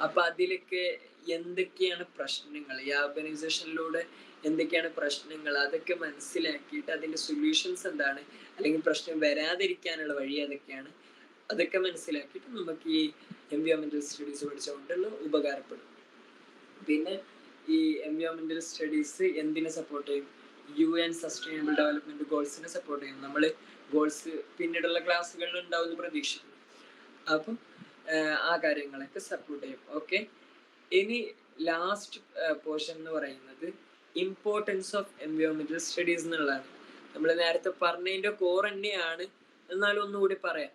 അപ്പൊ അതിലൊക്കെ എന്തൊക്കെയാണ് പ്രശ്നങ്ങൾ, ഈ അർബനൈസേഷനിലൂടെ എന്തൊക്കെയാണ് പ്രശ്നങ്ങൾ, അതൊക്കെ മനസ്സിലാക്കിയിട്ട് അതിന്റെ സൊല്യൂഷൻസ് എന്താണ്, അല്ലെങ്കിൽ പ്രശ്നം വരാതിരിക്കാനുള്ള വഴി ഏതൊക്കെയാണ്, അതൊക്കെ മനസ്സിലാക്കിയിട്ട് നമുക്ക് ഈ എൻവയോൺമെന്റൽ സ്റ്റഡീസ് പഠിച്ചുകൊണ്ടുള്ള ഉപകാരപ്പെടും. പിന്നെ ഈ എൻവയോൺമെന്റൽ സ്റ്റഡീസ് എന്തിനെ സപ്പോർട്ട് ചെയ്യും? UN സസ്റ്റൈനബിൾ ഡെവലപ്മെന്റ് ഗോൾസിനെ സപ്പോർട്ട് ചെയ്യും. നമ്മൾ ഗോൾസ് പിന്നീടുള്ള ക്ലാസ്സുകളിൽ ഉണ്ടാവുമെന്ന് പ്രതീക്ഷിക്കുന്നു. അപ്പം ആ കാര്യങ്ങളൊക്കെ സപ്പോർട്ട് ചെയ്യും. ഓക്കെ, ഇനി ലാസ്റ്റ് പോർഷൻ എന്ന് പറയുന്നത് ഇമ്പോർട്ടൻസ് ഓഫ് എൻവയോൺമെന്റൽ സ്റ്റഡീസ് എന്നുള്ളതാണ്. നമ്മൾ നേരത്തെ പറഞ്ഞതിന്റെ കോർ തന്നെയാണ്, എന്നാലും ഒന്നുകൂടി പറയാം.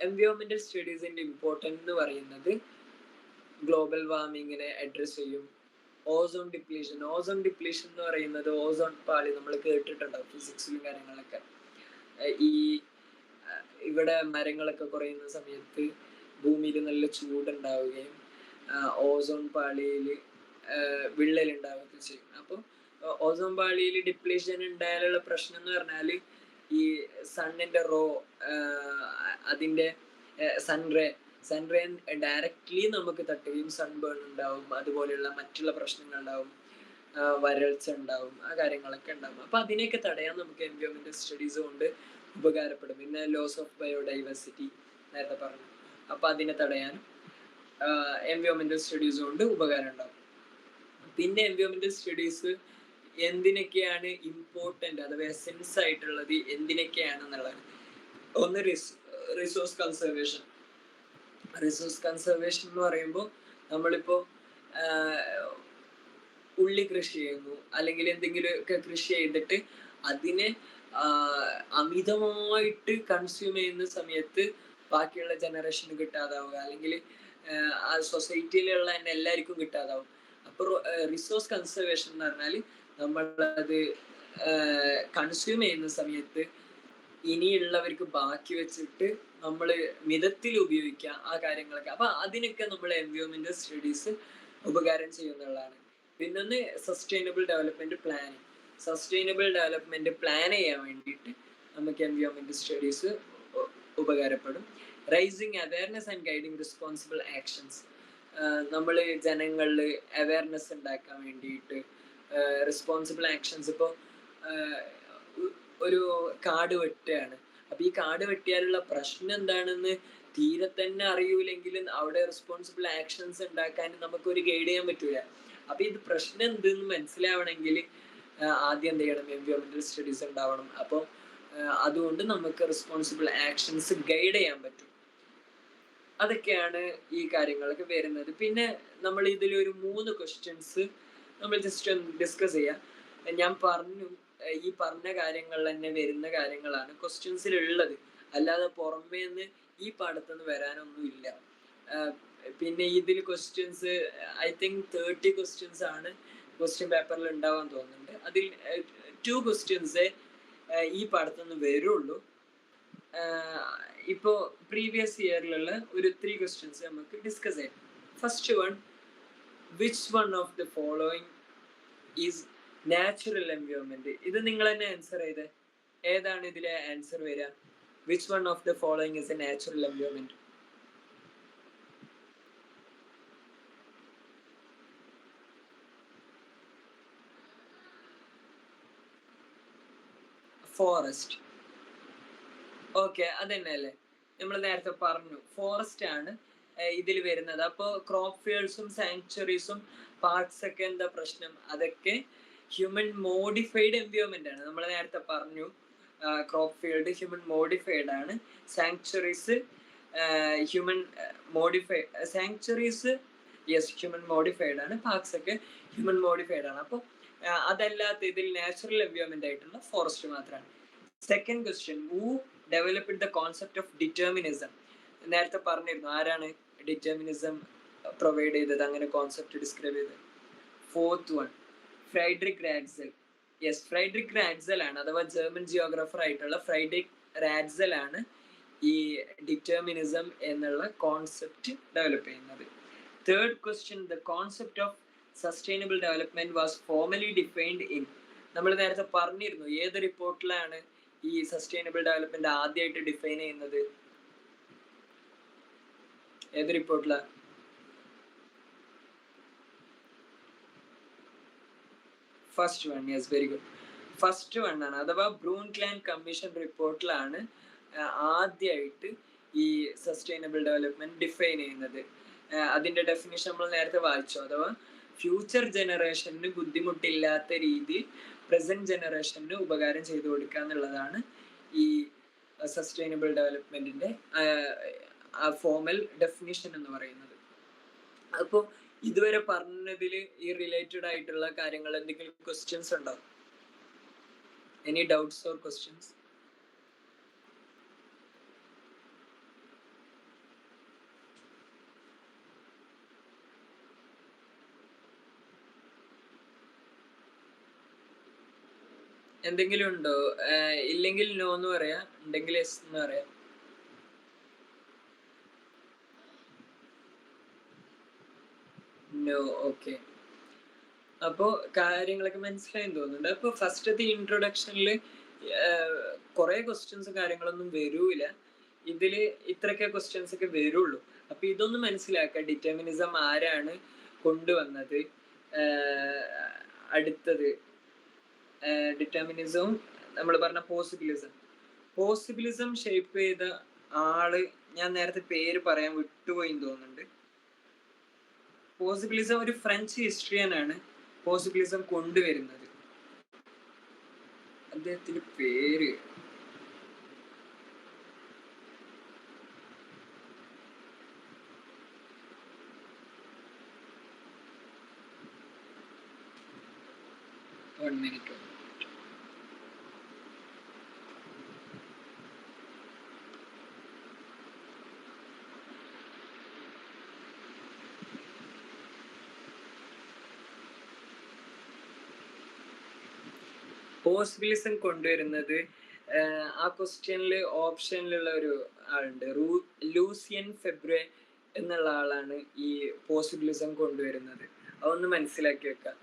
എൻവയോൺമെന്റൽ സ്റ്റഡീസിന്റെ ഇമ്പോർട്ടൻസ് എന്ന് പറയുന്നത് ഗ്ലോബൽ വാർമിങ്ങിനെ അഡ്രസ് ചെയ്യും. ഓസോൺ ഡിപ്ലീഷൻ എന്ന് പറയുന്നത് ഓസോൺ പാളി നമ്മൾ കേട്ടിട്ടുണ്ടാവും ഫിസിക്സിലും കാര്യങ്ങളൊക്കെ. ഈ ഇവിടെ മരങ്ങളൊക്കെ കുറയുന്ന സമയത്ത് ഭൂമിയിൽ നല്ല ചൂടുണ്ടാവുകയും ഓസോൺ പാളിയിൽ വിള്ളൽ ഉണ്ടാവുകയൊക്കെ ചെയ്യും. അപ്പോൾ ഓസോൺ പാളിയിൽ ഡിപ്ലീഷൻ ഉണ്ടായാലുള്ള പ്രശ്നം എന്ന് പറഞ്ഞാൽ ഈ സണ്ണിന്റെ അതിന്റെ സൺറേ ഡയറക്റ്റ്ലി നമുക്ക് തട്ടുകയും സൺബേൺ ഉണ്ടാവും, അതുപോലെയുള്ള മറ്റുള്ള പ്രശ്നങ്ങൾ ഉണ്ടാവും, വരൾച്ച ഉണ്ടാവും, ആ കാര്യങ്ങളൊക്കെ ഉണ്ടാവും. അപ്പൊ അതിനെയൊക്കെ തടയാൻ നമുക്ക് എൻവയോൺമെന്റൽ സ്റ്റഡീസ് കൊണ്ട് ഉപകാരപ്പെടും. പിന്നെ ലോസ് ഓഫ് ബയോഡൈവേഴ്സിറ്റി നേരത്തെ പറഞ്ഞു, അപ്പൊ അതിനെ തടയാനും എൻവയോൺമെന്റൽ സ്റ്റഡീസ് കൊണ്ട് ഉപകാരം ഉണ്ടാവും. പിന്നെ എൻവയോൺമെന്റൽ സ്റ്റഡീസ് എന്തിനൊക്കെയാണ് ഇമ്പോർട്ടൻ്റ് അഥവാ എസെൻസ് ആയിട്ടുള്ളത് എന്തിനൊക്കെയാണെന്നുള്ളത്. ഒന്ന് റിസോഴ്സ് കൺസർവേഷൻ. എന്ന് പറയുമ്പോൾ നമ്മളിപ്പോ ഉള്ളി കൃഷി ചെയ്യുന്നു, അല്ലെങ്കിൽ എന്തെങ്കിലുമൊക്കെ കൃഷി ചെയ്തിട്ട് അതിനെ അമിതമായിട്ട് കൺസ്യൂം ചെയ്യുന്ന സമയത്ത് ബാക്കിയുള്ള ജനറേഷന് കിട്ടാതാവുക, അല്ലെങ്കിൽ ആ സൊസൈറ്റിയിലുള്ള തന്നെ എല്ലാവർക്കും കിട്ടാതാവും. അപ്പൊ റിസോഴ്സ് കൺസർവേഷൻ എന്ന് പറഞ്ഞാൽ നമ്മളത് കൺസ്യൂം ചെയ്യുന്ന സമയത്ത് ഇനിയുള്ളവർക്ക് ബാക്കി വെച്ചിട്ട് നമ്മൾ മിതത്തിൽ ഉപയോഗിക്കുക, ആ കാര്യങ്ങളൊക്കെ. അപ്പൊ അതിനൊക്കെ നമ്മൾ എൻവയോൺമെന്റൽ സ്റ്റഡീസ് ഉപകാരം ചെയ്യുന്നതാണ്. പിന്നൊന്ന് sustainable development planning. Sustainable development plan ചെയ്യാൻ വേണ്ടിയിട്ട് നമുക്ക് എൻവയോൺമെന്റൽ സ്റ്റഡീസ് ഉപകാരപ്പെടും. Raising awareness and guiding responsible actions. നമ്മൾ ജനങ്ങളിൽ അവയർനെസ് ഉണ്ടാക്കാൻ വേണ്ടിയിട്ട് റെസ്പോൺസിബിൾ ആക്ഷൻസ്. ഇപ്പോൾ ഒരു കാട് വെട്ടുകയാണ്, അപ്പൊ ഈ കാട് വെട്ടിയാലുള്ള പ്രശ്നം എന്താണെന്ന് തീരെ തന്നെ അറിയൂലെങ്കിലും അവിടെ റെസ്പോൺസിബിൾ ആക്ഷൻസ് ഉണ്ടാക്കാൻ നമുക്കൊരു ഗൈഡ് ചെയ്യാൻ പറ്റൂല. അപ്പൊ ഇത് പ്രശ്നം എന്തെന്ന് മനസ്സിലാവണമെങ്കിൽ ആദ്യം എന്ത് ചെയ്യണം, എൻവയോൺമെന്റൽ സ്റ്റഡീസ് ഉണ്ടാവണം. അപ്പോൾ അതുകൊണ്ട് നമുക്ക് റെസ്പോൺസിബിൾ ആക്ഷൻസ് ഗൈഡ് ചെയ്യാൻ പറ്റും. അതൊക്കെയാണ് ഈ കാര്യങ്ങളൊക്കെ വരുന്നത്. പിന്നെ നമ്മൾ ഇതിലൊരു 3 ക്വസ്റ്റ്യൻസ് നമ്മൾ ജസ്റ്റ് ഒന്ന് ഡിസ്കസ് ചെയ്യാം. ഞാൻ പറഞ്ഞു, ഈ പറഞ്ഞ കാര്യങ്ങളിൽ തന്നെ വരുന്ന കാര്യങ്ങളാണ് ക്വസ്റ്റ്യൻസിലുള്ളത്, അല്ലാതെ പുറമേ നിന്ന് ഈ പാഠത്തുനിന്ന് വരാനൊന്നുമില്ല. പിന്നെ ഇതിൽ ക്വസ്റ്റ്യൻസ് ഐ തിങ്ക് 30 ക്വസ്റ്റ്യൻസ് ആണ് ക്വസ്റ്റ്യൻ പേപ്പറിൽ ഉണ്ടാവാൻ തോന്നുന്നുണ്ട്. അതിൽ 2 ക്വസ്റ്റ്യൻസേ ഈ പാഠത്തുനിന്ന് വരുള്ളൂ. ഇപ്പോൾ പ്രീവിയസ് ഇയറിലുള്ള ഒരു 3 ക്വസ്റ്റ്യൻസ് നമുക്ക് ഡിസ്കസ് ചെയ്യാം. First one, which one of the following is natural environment? ഇത് നിങ്ങൾ തന്നെ ആൻസർ ചെയ്തേ. ഏതാണ് ഇതിലെ ആൻസർ വരിക? Which one of the following is a natural environment? Forest. Okay, അതന്നെയല്ലേ നമ്മൾ നേരത്തെ പറഞ്ഞു, ഫോറസ്റ്റ് ആണ് ഇതിൽ വരുന്നത്. അപ്പോൾ ക്രോപ്പ് ഫീൽഡ്സും സാങ്ച്വറീസും പാർക്സ് ഒക്കെ എന്താ പ്രശ്നം? അതൊക്കെ ഹ്യൂമൻ മോഡിഫൈഡ് എൻവയോൺമെന്റ് ആണ്. നമ്മൾ നേരത്തെ പറഞ്ഞു ക്രോപ്പ് ഫീൽഡ് ഹ്യൂമൻ മോഡിഫൈഡ് ആണ്, sanctuaries human modified, sanctuaries human modified ആണ്, പാർക്സ് ഒക്കെ ഹ്യൂമൻ മോഡിഫൈഡ് ആണ്. അപ്പോൾ അതല്ലാത്ത ഇതിൽ നാച്ചുറൽ എൻവയോൺമെന്റ് ആയിട്ടുള്ള ഫോറസ്റ്റ് മാത്രമാണ്. Second question, who developed the concept of determinism? നേരത്തെ പറഞ്ഞിരുന്നു, ആരാണ് ഡിറ്റർമിനിസം പ്രൊവൈഡ് ചെയ്തത്, അങ്ങനെ കോൺസെപ്റ്റ് ഡിസ്ക്രൈബ് ചെയ്തത്? Fourth one, Friedrich Ratzel. Yes, Friedrich Ratzel ആണ്, അഥവാ ജർമ്മൻ ജിയോഗ്രാഫർ ആയിട്ടുള്ള ഫ്രൈഡറിക് റാറ്റ്സൽ ആണ് ഈ ഡിറ്റർമിനിസം എന്നുള്ള കോൺസെപ്റ്റ് ഡെവലപ്പ് ചെയ്യുന്നത്. Third question, the concept of sustainable development was formally defined in? നമ്മൾ നേരത്തെ പറഞ്ഞിരുന്നു, ഏത് റിപ്പോർട്ടിലാണ് ഈ സസ്റ്റൈനബിൾ ഡെവലപ്മെന്റ് ആദ്യമായിട്ട് ഡിഫൈൻ ചെയ്യുന്നത്? ഏത് റിപ്പോർട്ടിലാണ്? First one. Yes, very good. First one ആണ്, അഥവാ ബ്രൂൺക്ലാൻഡ് കമ്മീഷൻ റിപ്പോർട്ടിലാണ് ആദ്യമായിട്ട് ഈ സസ്റ്റൈനബിൾ ഡെവലപ്മെന്റ് ഡിഫൈൻ ചെയ്യുന്നത്. അതിന്റെ ഡെഫിനിഷൻ നമ്മൾ നേരത്തെ വായിച്ചു, അഥവാ ഫ്യൂച്ചർ ജനറേഷന് ബുദ്ധിമുട്ടില്ലാത്ത രീതിയിൽ പ്രസന്റ് ജനറേഷന് ഉപകാരം ചെയ്തു കൊടുക്കുക എന്നുള്ളതാണ് ഈ സസ്റ്റൈനബിൾ ഡെവലപ്മെന്റിന്റെ ഫോർമൽ ഡെഫിനിഷൻ എന്ന് പറയുന്നത്. അപ്പോൾ ഇതുവരെ പറഞ്ഞതിൽ ഈ റിലേറ്റഡ് ആയിട്ടുള്ള കാര്യങ്ങൾ എന്തെങ്കിലും ക്വസ്റ്റ്യൻസ് ഉണ്ടോ? Any doubts or questions? എന്തെങ്കിലും ഉണ്ടോ? ഇല്ലെങ്കിൽ നോ എന്ന് പറയാം, ഉണ്ടെങ്കിൽ യെസ് എന്ന് പറയാം. No, okay. അപ്പോ കാര്യങ്ങളൊക്കെ മനസ്സിലായെന്ന് തോന്നുന്നുണ്ട്. അപ്പൊ ഫസ്റ്റത്തെ ഇൻട്രൊഡക്ഷനിൽ കുറെ ക്വസ്റ്റ്യൻസ് കാര്യങ്ങളൊന്നും വരൂല. ഇതില് ഇത്രയൊക്കെ ക്വസ്റ്റ്യൻസ് ഒക്കെ വരുള്ളൂ. അപ്പൊ ഇതൊന്നും മനസ്സിലാക്കുക, ഡിറ്റർമിനിസം ആരാണ് കൊണ്ടുവന്നത്, അടുത്തത് ഡിറ്റർമിനിസവും നമ്മൾ പറഞ്ഞ പോസിബിലിസം ഷേപ്പ് ചെയ്ത ആള് ഞാൻ നേരത്തെ പേര് പറയാൻ വിട്ടുപോയി തോന്നുന്നുണ്ട്. പോസിബിലിസം ഒരു ഫ്രഞ്ച് ഹിസ്റ്ററിയനാണ് പോസിബിലിസം കൊണ്ടുവരുന്നത്. അദ്ദേഹത്തിന്റെ പേര് one minute. പോസിബിലിസം കൊണ്ടുവരുന്നത് ആ ക്വസ്റ്റ്യനിൽ ഓപ്ഷനിലുള്ള ഒരു ആളുണ്ട്, ലൂസിയൻ ഫെബ്രെ എന്നുള്ള ആളാണ് ഈ പോസിബിലിസം കൊണ്ടുവരുന്നത്. അതൊന്ന് മനസ്സിലാക്കി വെക്കുക.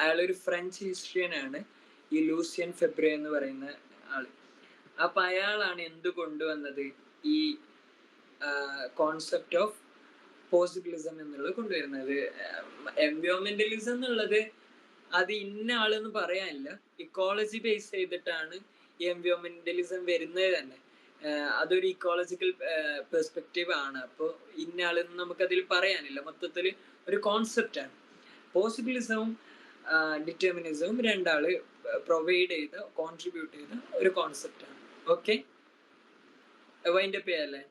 അയാളൊരു ഫ്രഞ്ച് ഹിസ്റ്ററിയനാണ്, ഈ ലൂസിയൻ ഫെബ്രെ എന്ന് പറയുന്ന ആള്. അപ്പൊ അയാളാണ് എന്ത് കൊണ്ടുവന്നത്, ഈ കോൺസെപ്റ്റ് ഓഫ് പോസിബിലിസം എന്നുള്ളത് കൊണ്ടുവരുന്നത്. എൻവയോൺമെന്റലിസം എന്നുള്ളത് അത് ഇന്ന ആളെന്ന് പറയാനില്ല, ഇക്കോളജി ബേസ് ചെയ്തിട്ടാണ് ഈ എൻവയോൺമെന്റലിസം വരുന്നത് തന്നെ. അതൊരു ഇക്കോളജിക്കൽ പെർസ്പെക്റ്റീവ് ആണ്. അപ്പോൾ ഇന്ന ആളെന്ന് നമുക്കതിൽ പറയാനില്ല, മൊത്തത്തിൽ ഒരു കോൺസെപ്റ്റ് ആണ്. പോസിബിലിസവും ഡിറ്റർമിനിസവും രണ്ടാള് പ്രൊവൈഡ് ചെയ്ത, കോൺട്രിബ്യൂട്ട് ചെയ്ത ഒരു കോൺസെപ്റ്റ് ആണ്. Okay, wind up ചെയ്യാല്ലേ?